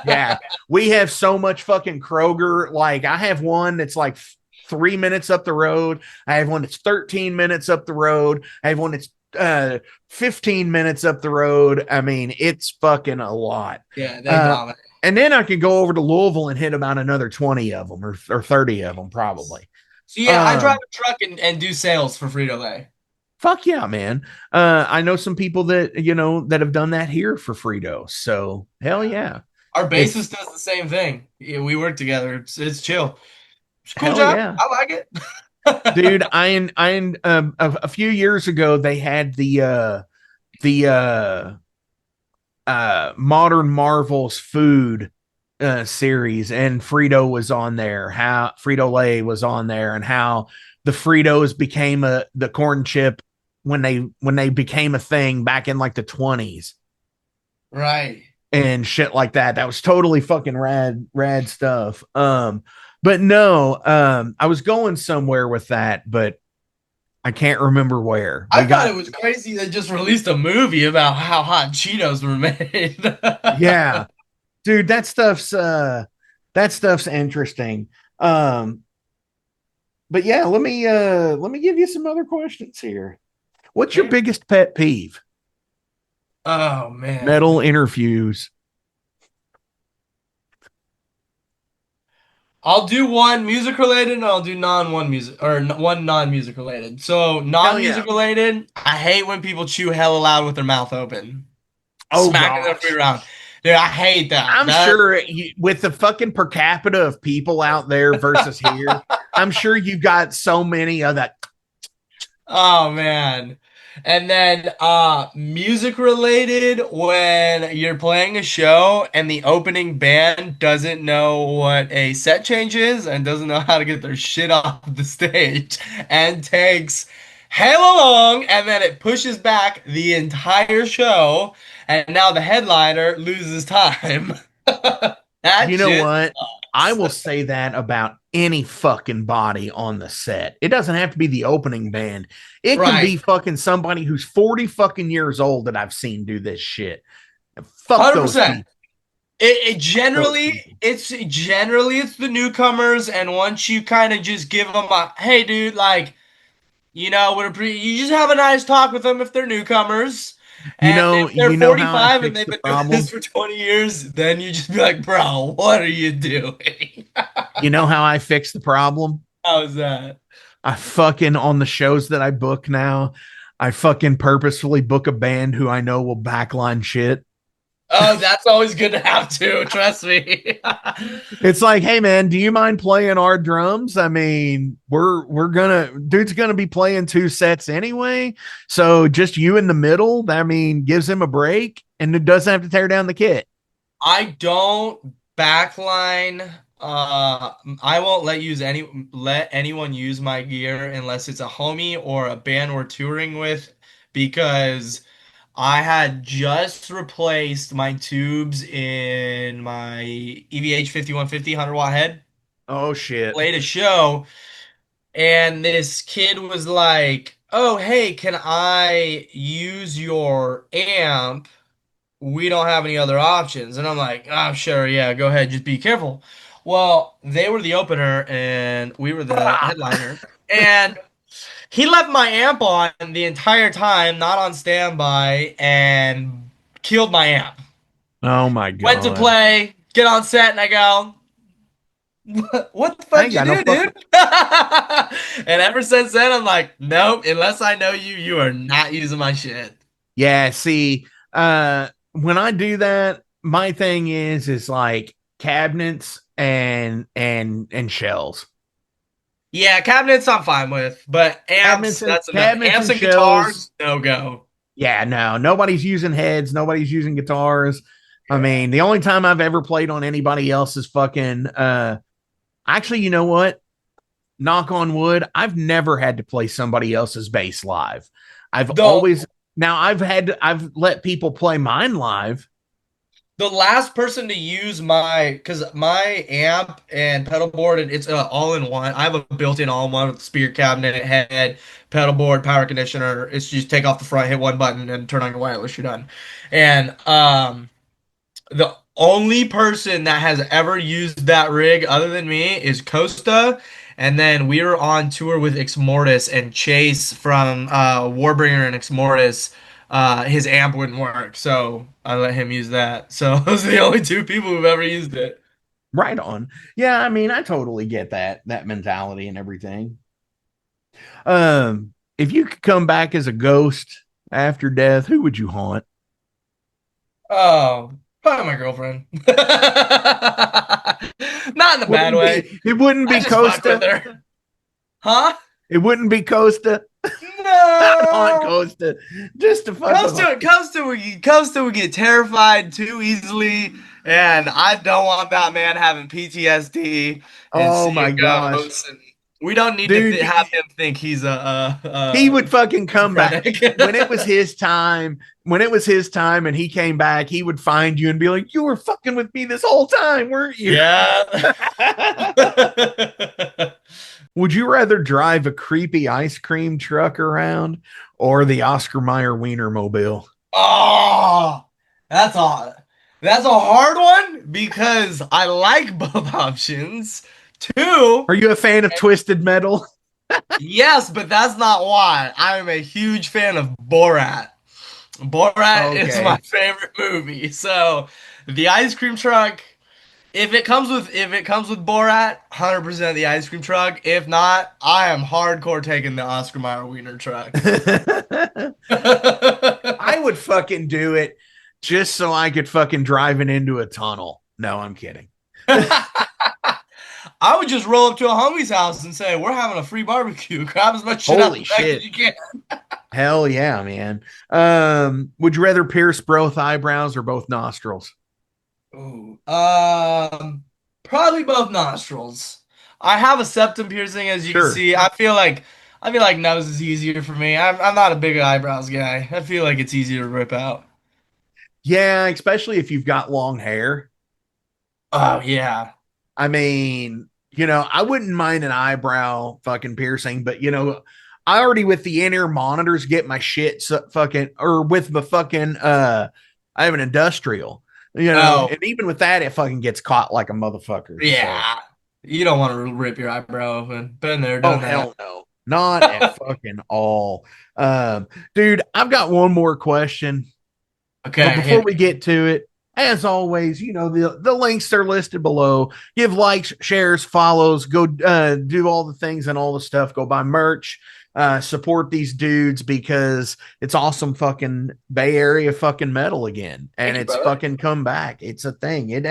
B: Yeah, we have so much fucking Kroger. Like, I have one that's like 3 minutes up the road. I have one that's 13 minutes up the road. I have one that's 15 minutes up the road. I mean, it's fucking a lot.
C: Yeah, they
B: Uh,
C: dominate.
B: and then I could go over to Louisville and hit about another 20 of them or 30 of them, probably.
C: So yeah, I drive
B: Um,
C: a truck and do sales for Frito-Lay.
B: Fuck yeah, man. I know some people that, that have done that here for Frito. So hell yeah.
C: Our
B: It's
C: bassist does the same thing. Yeah, we work together. It's chill. It's a cool
B: hell
C: job.
B: yeah.
C: I like it.
B: Dude, a few years ago they had the Modern Marvels food series and Frito was on there. How Frito Lay was on there and how the Fritos became the corn chip when they became a thing back in like the 20s
C: Right.
B: and shit like that. That was totally fucking rad stuff. But no, I was going somewhere with that, but I can't remember where.
C: I thought it was crazy they just released a movie about how hot Cheetos were made.
B: Yeah, dude, that stuff's interesting. Um, but yeah, let me give you some other questions here. What's your
C: Yeah.
B: biggest pet peeve?
C: Oh man.
B: Metal interviews.
C: I'll do one music related and I'll do one music or one non-music related. So
B: Hell yeah.
C: non-music related, I hate when people chew hella loud with their mouth open.
B: Oh
C: Smacking their
B: gosh.
C: food around. Dude, I hate that.
B: I'm sure with the fucking per capita of people out there versus here, I'm sure you got so many of that.
C: Oh man. And then music related, when you're playing a show and the opening band doesn't know what a set change is and doesn't know how to get their shit off the stage and takes hella long and then it pushes back the entire show and now the headliner loses time. That
B: You know
C: shit
B: what? I will
C: sucks.
B: say that about any fucking body on the set. It doesn't have to be the opening band. It can
C: Right.
B: be fucking somebody who's 40 fucking years old that I've seen do this shit. Fuck those
C: 100%.
B: people.
C: It
B: Those
C: generally
B: people.
C: it's the newcomers, and once you kind of just give them a hey, dude, like you just have a nice talk with them if they're newcomers, and if they're
B: You know how I
C: 45 and
B: fixed
C: they've
B: the
C: been doing this
B: problem?
C: for 20 years, then you just be like, bro, what are you doing?
B: You know how I fixed the problem?
C: How's that?
B: I fucking on the shows that I book now, I fucking purposefully book a band who I know will backline shit.
C: Oh, that's always good to have too. Trust me.
B: It's like, hey man, do you mind playing our drums? I mean, we're gonna dude's gonna be playing two sets anyway. So just you in the middle, I mean, gives him a break and it doesn't have to tear down the kit.
C: I don't backline. I won't let anyone use my gear unless it's a homie or a band we're touring with, because I had just replaced my tubes in my EVH 5150 100-watt head.
B: Oh shit.
C: Played a show, and this kid was like, "Oh, hey, can I use your amp? We don't have any other options." And I'm like, "Oh, sure, yeah, go ahead, just be careful." Well, they were the opener and we were the headliner. And he left my amp on the entire time, not on standby, and killed my amp.
B: Oh my
C: Went to
B: god.
C: play, get on set, and I go, what the
B: I
C: fuck
B: ain't
C: you
B: got no
C: do,
B: fucking
C: dude? And ever since then, I'm like, nope, unless I know you, you are not using my shit.
B: yeah, see, when I do that, my thing is like cabinets and shells.
C: Yeah, cabinets I'm fine with, but amps, that's enough.
B: Cabinets
C: Amps
B: and
C: and
B: shells.
C: guitars, no go.
B: Yeah, no, nobody's using heads, nobody's using guitars. I
C: Yeah.
B: mean, the only time I've ever played on anybody else's fucking actually, you know what? Knock on wood, I've never had to play somebody else's bass live. I've
C: The
B: always now I've let people play mine live.
C: the last person to use because my amp and pedal board, and it's all in one. I have a built-in all-in-one with speaker cabinet, head, pedal board, power conditioner. It's just take off the front, hit one button, and turn on your wireless. You're done. And the only person that has ever used that rig other than me is Costa. And then we were on tour with Exmortis, and Chase from Warbringer and Exmortis, his amp wouldn't work. So I let him use that. So those are the only two people who've ever used it.
B: Right on. Yeah, I mean, I totally get that mentality and everything. If you could come back as a ghost after death, who would you haunt?
C: Oh, probably my girlfriend. Not in a bad way.
B: It wouldn't
C: I
B: be
C: just fuck with
B: Costa.
C: her. Huh?
B: It wouldn't be Costa. I'd haunt
C: No.
B: Costa just to fuck with him.
C: Costa would get terrified too easily, and I don't want that man having PTSD and
B: Oh
C: seeing
B: my gosh.
C: ghosts. And we don't need to
B: Dude,
C: have him think he's
B: he would fucking come back
C: schizophrenic.
B: when it was his time. When it was his time and he came back, he would find you and be like, "You were fucking with me this whole time, weren't you?"
C: Yeah.
B: Would you rather drive a creepy ice cream truck around or the Oscar Mayer Wiener mobile?
C: Oh, that's a that's a hard one because I like both options. Two,
B: Are you a fan of Twisted Metal?
C: yes, but that's not why. I'm a huge fan of Borat. Borat is my
B: Okay.
C: favorite movie. So the ice cream truck If it comes with Borat, 100% the ice cream truck. If not, I am hardcore taking the Oscar Mayer Wiener truck.
B: I would fucking do it just so I could fucking drive it into a tunnel. No, I'm kidding.
C: I would just roll up to a homie's house and say, "We're having a free barbecue. Grab as much shit out
B: Holy
C: the back as
B: shit.
C: you can."
B: Hell yeah, man. Would you rather pierce both eyebrows or both nostrils?
C: Ooh, probably both nostrils. I have a septum piercing, as you can
B: Sure.
C: see. I feel like nose is easier for me. I'm not a big eyebrows guy. I feel like it's easier to rip out.
B: Yeah, especially if you've got long hair.
C: Oh yeah.
B: I mean, I wouldn't mind an eyebrow fucking piercing, but I already with the in-ear monitors get my shit fucking or with the fucking I have an industrial,
C: Oh
B: and even with that it fucking gets caught like a motherfucker. So
C: yeah. You don't want to rip your eyebrow open. Been there,
B: oh
C: done that.
B: hell no. Not at fucking all. Dude, I've got one more question. But
C: Okay,
B: before
C: hit
B: we
C: me.
B: get to it, as always, the links are listed below. Give likes, shares, follows, go do all the things and all the stuff. Go buy merch, support these dudes because it's awesome fucking Bay Area fucking metal again.
C: Thank
B: And
C: you,
B: it's
C: brother.
B: fucking come back. It's a thing. It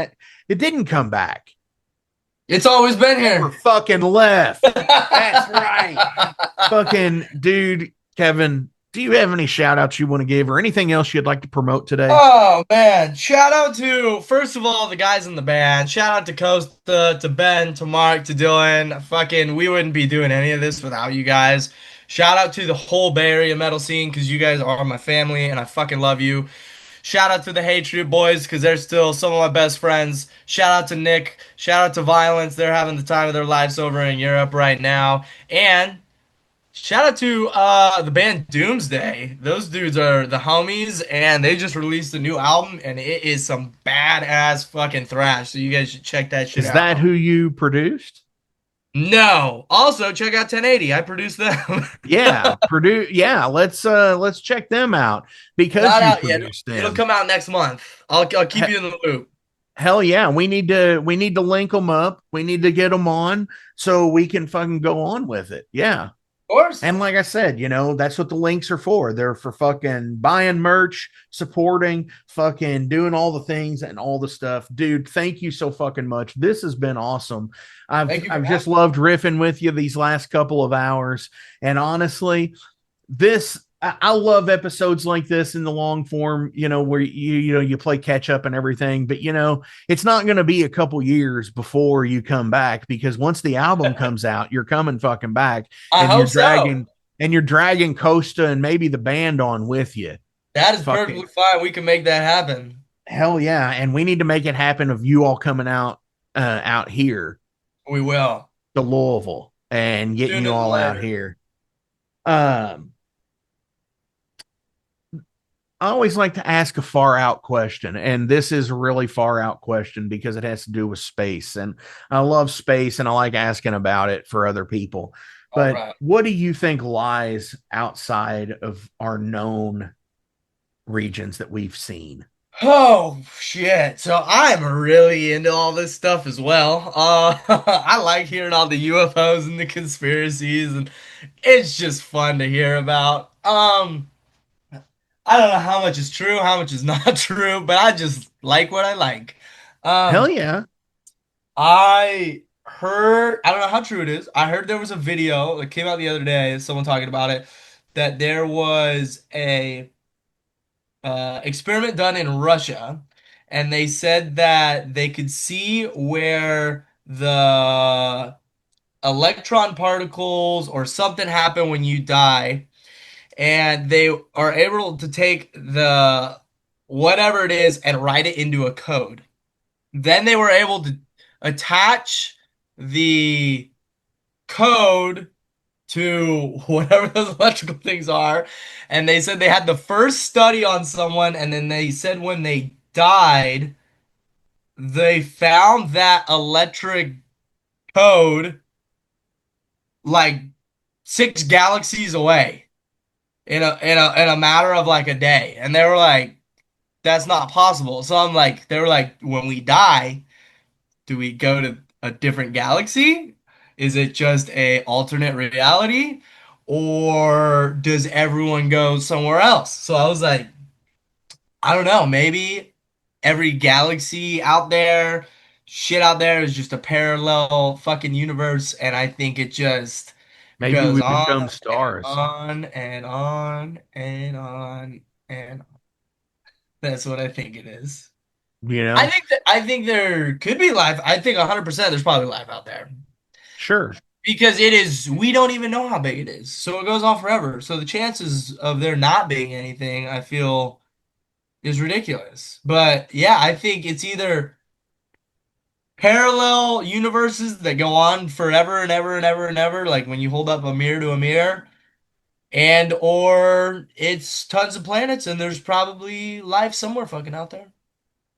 B: didn't come back.
C: It's always been
B: Never
C: here.
B: fucking left. That's right. Fucking dude, Kevin, do you have any shout outs you want to give or anything else you'd like to promote today?
C: Oh man! Shout out to first of all the guys in the band. Shout out to Costa, to Ben, to Mark, to Dylan. Fucking, we wouldn't be doing any of this without you guys. Shout out to the whole Bay Area metal scene because you guys are my family and I fucking love you. Shout out to the Hatred Boys because they're still some of my best friends. Shout out to Nick. Shout out to Violence. They're having the time of their lives over in Europe right now. And shout out to the band Doomsday. Those dudes are the homies, and they just released a new album, and it is some badass fucking thrash. So you guys should check that shit
B: Is that
C: out.
B: who you produced?
C: No, also check out 1080. I produced them.
B: Yeah, Purdue. Yeah, let's check them out because
C: Not
B: you
C: out yet.
B: produced
C: It'll
B: them.
C: come out next month. I'll keep you in the loop.
B: Hell yeah, we need to link them up. We need to get them on so we can fucking go on with it. Yeah.
C: Of course.
B: And like I said, that's what the links are for. They're for fucking buying merch, supporting, fucking doing all the things and all the stuff. Dude, thank you so fucking much. This has been awesome. I've
C: Thank you for
B: I've just
C: having
B: loved riffing with you these last couple of hours. And honestly, I love episodes like this in the long form, where you play catch up and everything. But it's not going to be a couple years before you come back because once the album
C: me.
B: comes out, you're coming fucking back,
C: I
B: and you're
C: hope so.
B: dragging Costa and maybe the band on with you.
C: That is
B: Fucking
C: perfectly fine. We can make that happen.
B: hell yeah! And we need to make it happen of you all coming out here
C: We will.
B: to Louisville and getting you
C: Sooner than
B: all out
C: later.
B: here. Um, I always like to ask a far out question, and this is a really far out question because it has to do with space. And I love space and I like asking about it for other people.
C: All
B: But
C: right.
B: what do you think lies outside of our known regions that we've seen?
C: Oh shit. So I'm really into all this stuff as well. I like hearing all the UFOs and the conspiracies and it's just fun to hear about. I don't know how much is true, how much is not true, but I just like what I like.
B: Hell
C: Um
B: yeah.
C: I don't know how true it is. I heard there was a video that came out the other day, someone talking about it, that there was a experiment done in Russia, and they said that they could see where the electron particles or something happen when you die, and they are able to take the whatever it is and write it into a code. Then they were able to attach the code to whatever those electrical things are. And they said they had the first study on someone, and then they said when they died, they found that electric code like 6 galaxies away in a matter of like a day. And they were like, that's not possible. So I'm like, they were like, when we die, Do we go to a different galaxy? Is it just a alternate reality? Or does everyone go somewhere else? So I was like, I don't know, maybe every galaxy out there, shit out there is just a parallel fucking universe, and I think it just
B: Maybe
C: goes
B: we
C: on
B: become
C: and
B: stars.
C: on and on and on and on. That's what I think it is.
B: You know,
C: I think there could be life. I think 100% there's probably life out there
B: sure,
C: because it is. We don't even know how big it is, so it goes on forever. So the chances of there not being anything, I feel, is ridiculous. But yeah, I think it's either parallel universes that go on forever and ever and ever and ever, like when you hold up a mirror to a mirror, and or it's tons of planets and there's probably life somewhere fucking out there.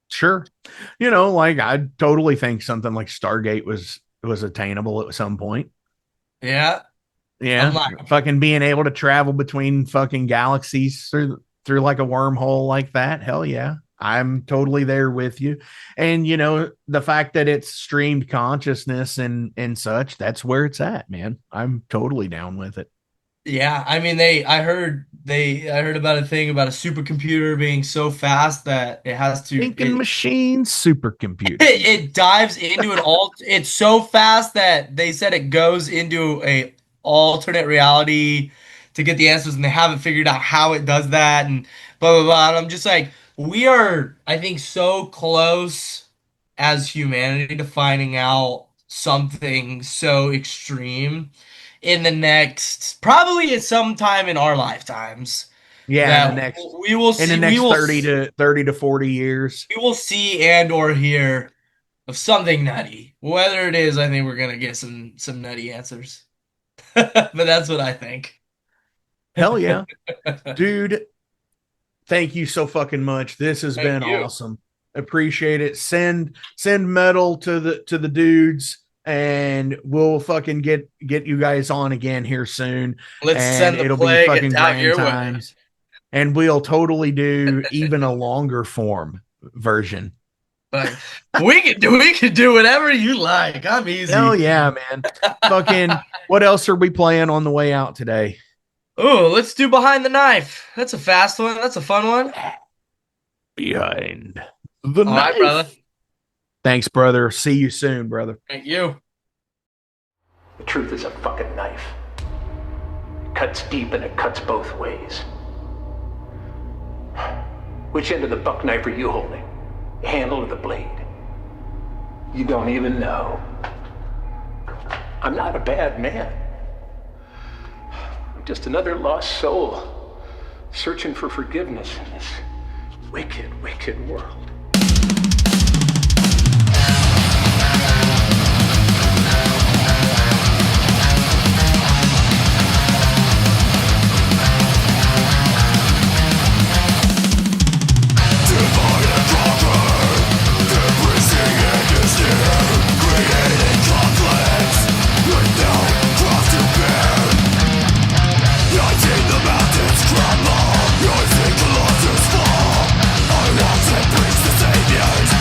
B: sure. You know, like I totally think something like Stargate was attainable at some point.
C: Yeah, I'm
B: Yeah,
C: like,
B: fucking being able to travel between fucking galaxies through like a wormhole like that. Hell yeah. I'm totally there with you. And you know, the fact that it's streamed consciousness and such, that's where it's at, man. I'm totally down with it.
C: yeah, I mean I heard about a thing about a supercomputer being so fast that it has to
B: Thinking machine supercomputer.
C: it dives into an it's so fast that they said it goes into a alternate reality to get the answers and they haven't figured out how it does that and blah blah blah. And I'm just like, we are, I think, so close as humanity to finding out something so extreme in the next, probably at some time in our lifetimes,
B: Yeah,
C: that
B: in the next 30 to 40 years.
C: we will see and or hear of something nutty. Whether it is, I think we're gonna get some nutty answers. But that's what I think.
B: Hell yeah. Dude, thank you so fucking much. This has
C: Thank
B: been
C: you.
B: awesome. Appreciate it. Send metal to the dudes and we'll fucking get you guys on again here soon.
C: Let's
B: And
C: send the
B: it'll be
C: plague
B: fucking
C: down
B: grand
C: your way.
B: times. And we'll totally do even a longer form version.
C: Like, we can do whatever you like. I'm easy.
B: Hell yeah, man. Fucking what else are we playing on the way out today?
C: Oh, let's do Behind the Knife. That's a fast one. That's a fun one.
B: Behind the
C: All
B: knife.
C: right, brother.
B: Thanks, brother. See you soon, brother.
C: Thank you.
D: The truth is a fucking knife. It cuts deep and it cuts both ways. Which end of the buck knife are you holding? The handle or the blade? You don't even know. I'm not a bad man. I'm just another lost soul, searching for forgiveness in this wicked, wicked world. Saviors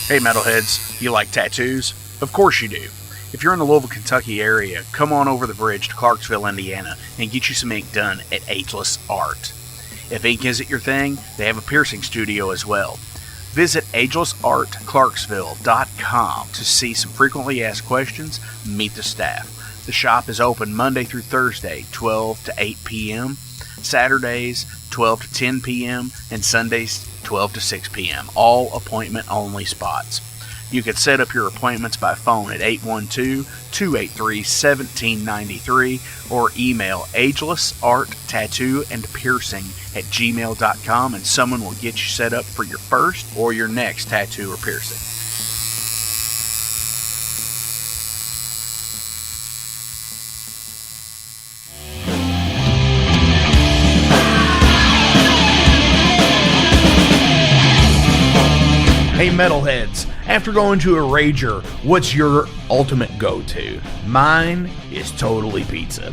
E: Hey metalheads, you like tattoos? Of course you do. If you're in the Louisville, Kentucky area, come on over the bridge to Clarksville, Indiana, and get you some ink done at Ageless Art. If ink isn't your thing, they have a piercing studio as well. Visit agelessartclarksville.com to see some frequently asked questions, meet the staff. The shop is open Monday through Thursday, 12 to 8 p.m., Saturdays, 12 to 10 p.m., and Sundays, 12 to 6 p.m., all appointment-only spots. You can set up your appointments by phone at 812-283-1793 or email agelessarttattooandpiercing@gmail.com and someone will get you set up for your first or your next tattoo or piercing.
B: Hey metalheads, after going to a rager, what's your ultimate go-to? Mine is totally pizza.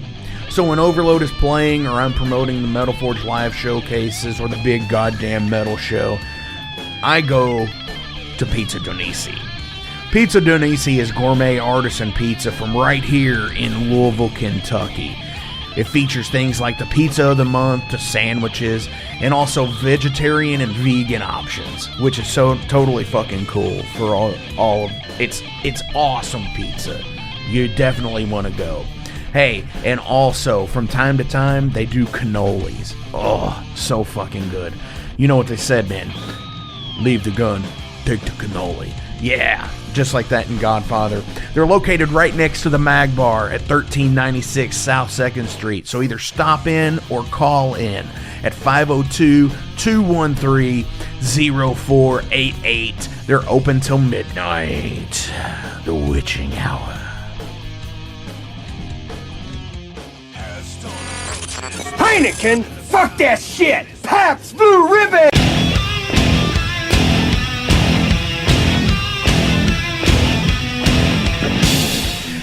B: So when Overload is playing or I'm promoting the Metal Forge live showcases or the big goddamn metal show, I go to Pizza DoNisi. Pizza DoNisi is gourmet artisan pizza from right here in Louisville, Kentucky. It features things like the pizza of the month, the sandwiches, and also vegetarian and vegan options, which is so totally fucking cool for all of it's awesome pizza. You definitely want to go. Hey, and also from time to time they do cannolis. Oh, so fucking good. You know what they said, man? Leave the gun, take the cannoli. Yeah, just like that in Godfather. They're located right next to the Mag Bar at 1396 South 2nd Street. So either stop in or call in at 502-213-0488. They're open till midnight. The witching hour.
F: Heineken? Fuck that shit! Pabst Blue Ribbon!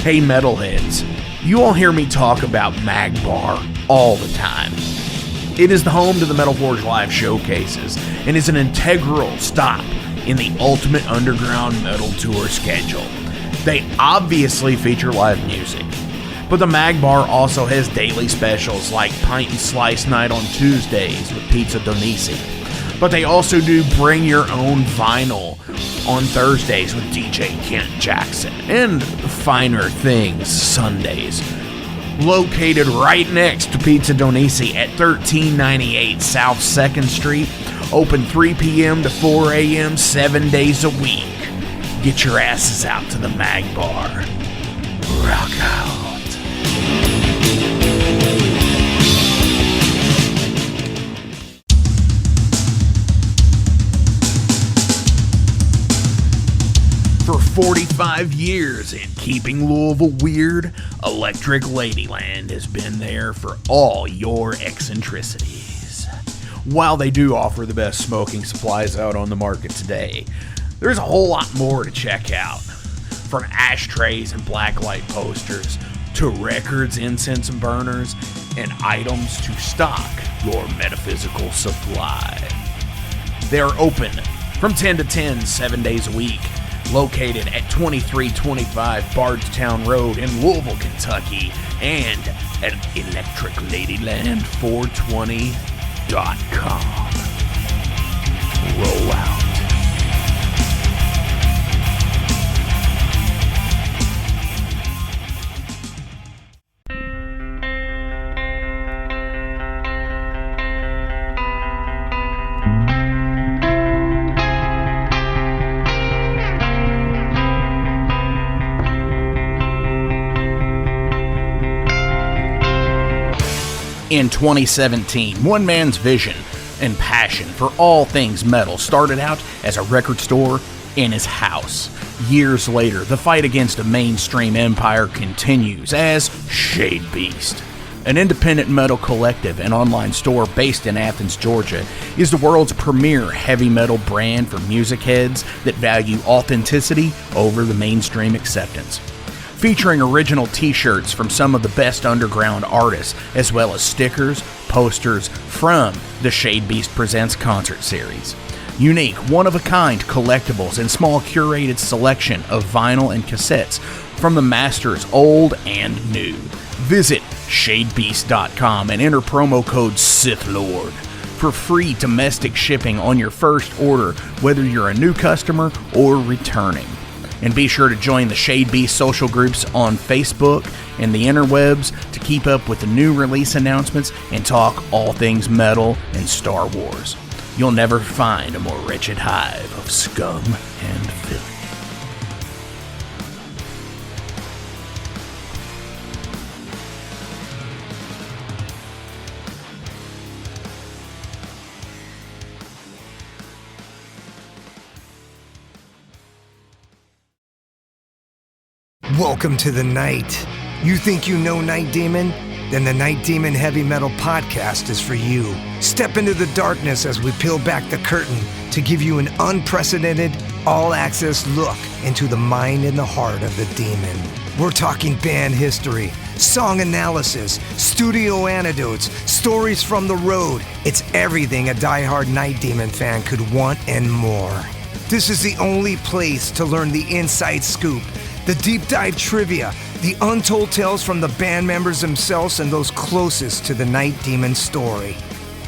B: Hey metalheads, you all hear me talk about Mag Bar all the time. It is the home to the Metal Forge live showcases and is an integral stop in the ultimate underground metal tour schedule. They obviously feature live music, but the Mag Bar also has daily specials like Pint and Slice Night on Tuesdays with Pizza DoNisi. But they also do Bring Your Own Vinyl on Thursdays with DJ Kent Jackson, and Finer Things Sundays. Located right next to Pizza DoNisi at 1398 South 2nd Street, open 3 p.m. to 4 a.m. 7 days a week. Get your asses out to the Mag Bar. Rock out. For 45 years in keeping Louisville weird, Electric Ladyland has been there for all your eccentricities. While they do offer the best smoking supplies out on the market today, there's a whole lot more to check out. From ashtrays and blacklight posters, to records, incense and burners, and items to stock your metaphysical supply. They are open from 10 to 10, 7 days a week. Located at 2325 Bardstown Road in Louisville, Kentucky, and at electricladyland420.com. Roll out. In 2017, one man's vision and passion for all things metal started out as a record store in his house. Years later, the fight against a mainstream empire continues as Shadebeast. An independent metal collective and online store based in Athens, Georgia, is the world's premier heavy metal brand for music heads that value authenticity over the mainstream acceptance. Featuring original t-shirts from some of the best underground artists, as well as stickers, posters from the Shadebeast Presents concert series.
E: Unique, one-of-a-kind collectibles and small curated selection of vinyl and cassettes from the masters old and new. Visit Shadebeast.com and enter promo code SithLord for free domestic shipping on your first order, whether you're a new customer or returning. And be sure to join the Shadebeast social groups on Facebook and the interwebs to keep up with the new release announcements and talk all things metal and Star Wars. You'll never find a more wretched hive of scum and filth.
G: Welcome to the night. You think you know Night Demon? Then the Night Demon Heavy Metal Podcast is for you. Step into the darkness as we peel back the curtain to give you an unprecedented, all-access look into the mind and the heart of the demon. We're talking band history, song analysis, studio anecdotes, stories from the road. It's everything a diehard Night Demon fan could want and more. This is the only place to learn the inside scoop, the deep dive trivia, the untold tales from the band members themselves and those closest to the Night Demon story.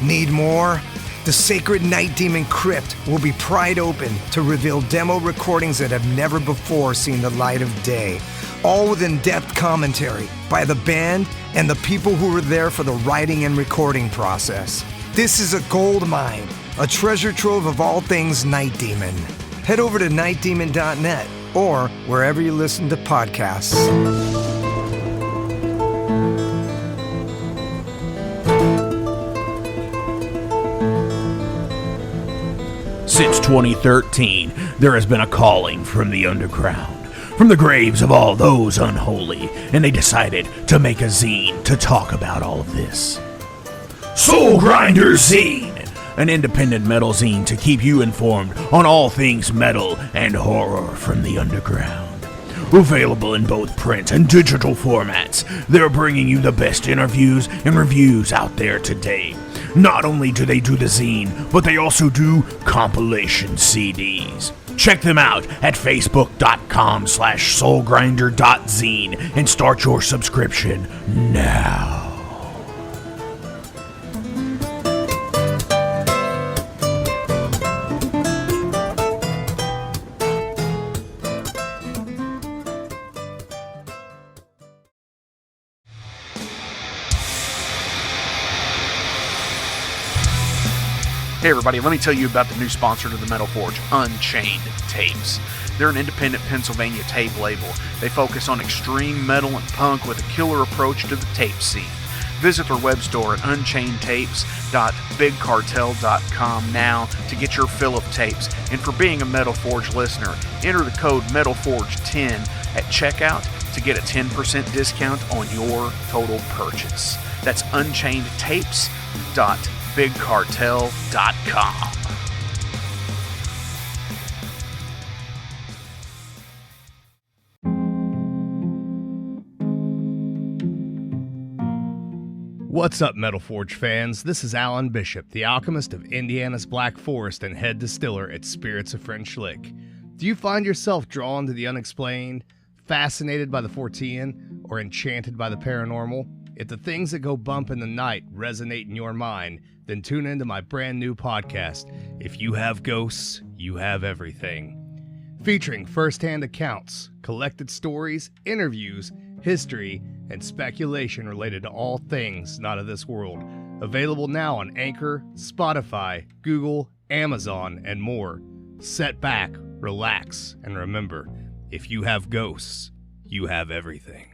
G: Need more? The Sacred Night Demon Crypt will be pried open to reveal demo recordings that have never before seen the light of day, all with in-depth commentary by the band and the people who were there for the writing and recording process. This is a gold mine, a treasure trove of all things Night Demon. Head over to nightdemon.net or wherever you listen to podcasts.
E: Since 2013, there has been a calling from the underground, from the graves of all those unholy, and they decided to make a zine to talk about all of this. Soul Grinder Zine! An independent metal zine to keep you informed on all things metal and horror from the underground. Available in both print and digital formats, they're bringing you the best interviews and reviews out there today. Not only do they do the zine, but they also do compilation CDs. Check them out at facebook.com/soulgrinder.zine and start your subscription now. Hey everybody, let me tell you about the new sponsor to the Metal Forge, Unchained Tapes. They're an independent Pennsylvania tape label. They focus on extreme metal and punk with a killer approach to the tape scene. Visit their web store at unchainedtapes.bigcartel.com now to get your fill of tapes. And for being a Metal Forge listener, enter the code METALFORGE10 at checkout to get a 10% discount on your total purchase. That's unchainedtapes.bigcartel.com.
H: What's up, Metal Forge fans? This is Alan Bishop, the alchemist of Indiana's Black Forest and head distiller at Spirits of French Lick. Do you find yourself drawn to the unexplained, fascinated by the Fortean, or enchanted by the paranormal? If the things that go bump in the night resonate in your mind, then tune into my brand new podcast, If You Have Ghosts, You Have Everything. Featuring first-hand accounts, collected stories, interviews, history, and speculation related to all things not of this world. Available now on Anchor, Spotify, Google, Amazon, and more. Sit back, relax, and remember, if you have ghosts, you have everything.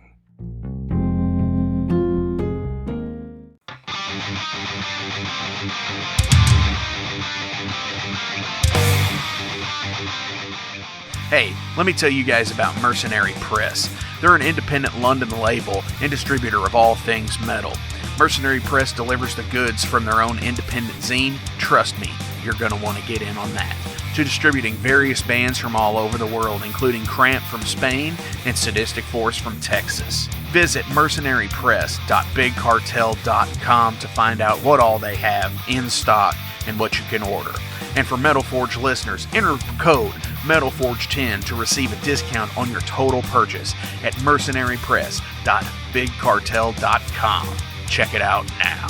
E: Hey, let me tell you guys about Mercenary Press. They're an independent London label and distributor of all things metal. Mercenary Press delivers the goods from their own independent zine. Trust me, you're going to want to get in on that. To distributing various bands from all over the world, including Cramp from Spain and Sadistic Force from Texas. Visit mercenarypress.bigcartel.com to find out what all they have in stock and what you can order. And for Metal Forge listeners, enter code MetalForge10 to receive a discount on your total purchase at mercenarypress.bigcartel.com. Check it out now.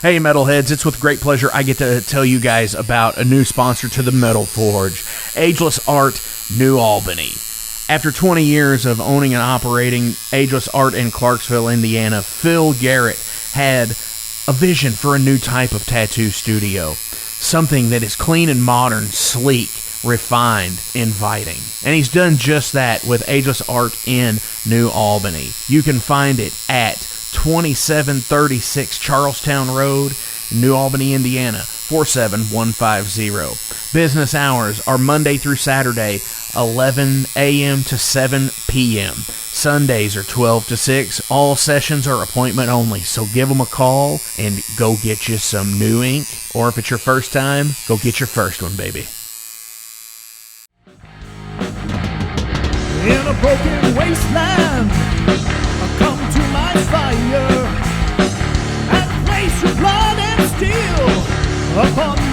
B: Hey Metalheads, it's with great pleasure I get to tell you guys about a new sponsor to the Metal Forge, Ageless Art, New Albany. After 20 years of owning and operating Ageless Art in Clarksville, Indiana, Phil Garrett had a vision for a new type of tattoo studio. Something that is clean and modern, sleek, refined, inviting. And he's done just that with Ageless Art in New Albany. You can find it at 2736 Charlestown Road, New Albany, Indiana, 47150. Business hours are Monday through Saturday, 11 a.m. to 7 p.m. Sundays are 12 to 6. All sessions are appointment only, so give them a call and go get you some new ink. Or if it's your first time, go get your first one, baby.
A: In a broken wasteland, come to my fire and place your blood and steel upon